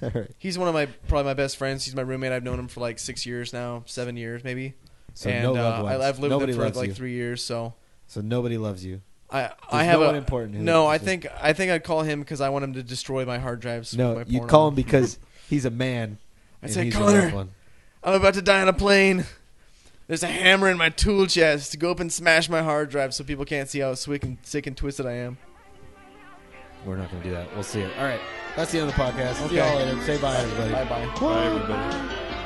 All right. He's one of probably my best friends. He's my roommate. I've known him for like 6 years now, 7 years maybe. So And no loved ones. I've lived Nobody with him loves for like you. 3 years. So So nobody loves you. I There's have no a one important who no. I just- think I call him because I want him to destroy my hard drives. with No, my you porno. call him because he's a man. I and say, he's a Connor, loved one. I'm about to die on a plane. There's a hammer in my tool chest. Go up and smash my hard drive so people can't see how sick and twisted I am. We're not going to do that. We'll see it. All right. That's the end of the podcast. See Okay. y'all later. Say bye, everybody. Bye bye. Bye, everybody.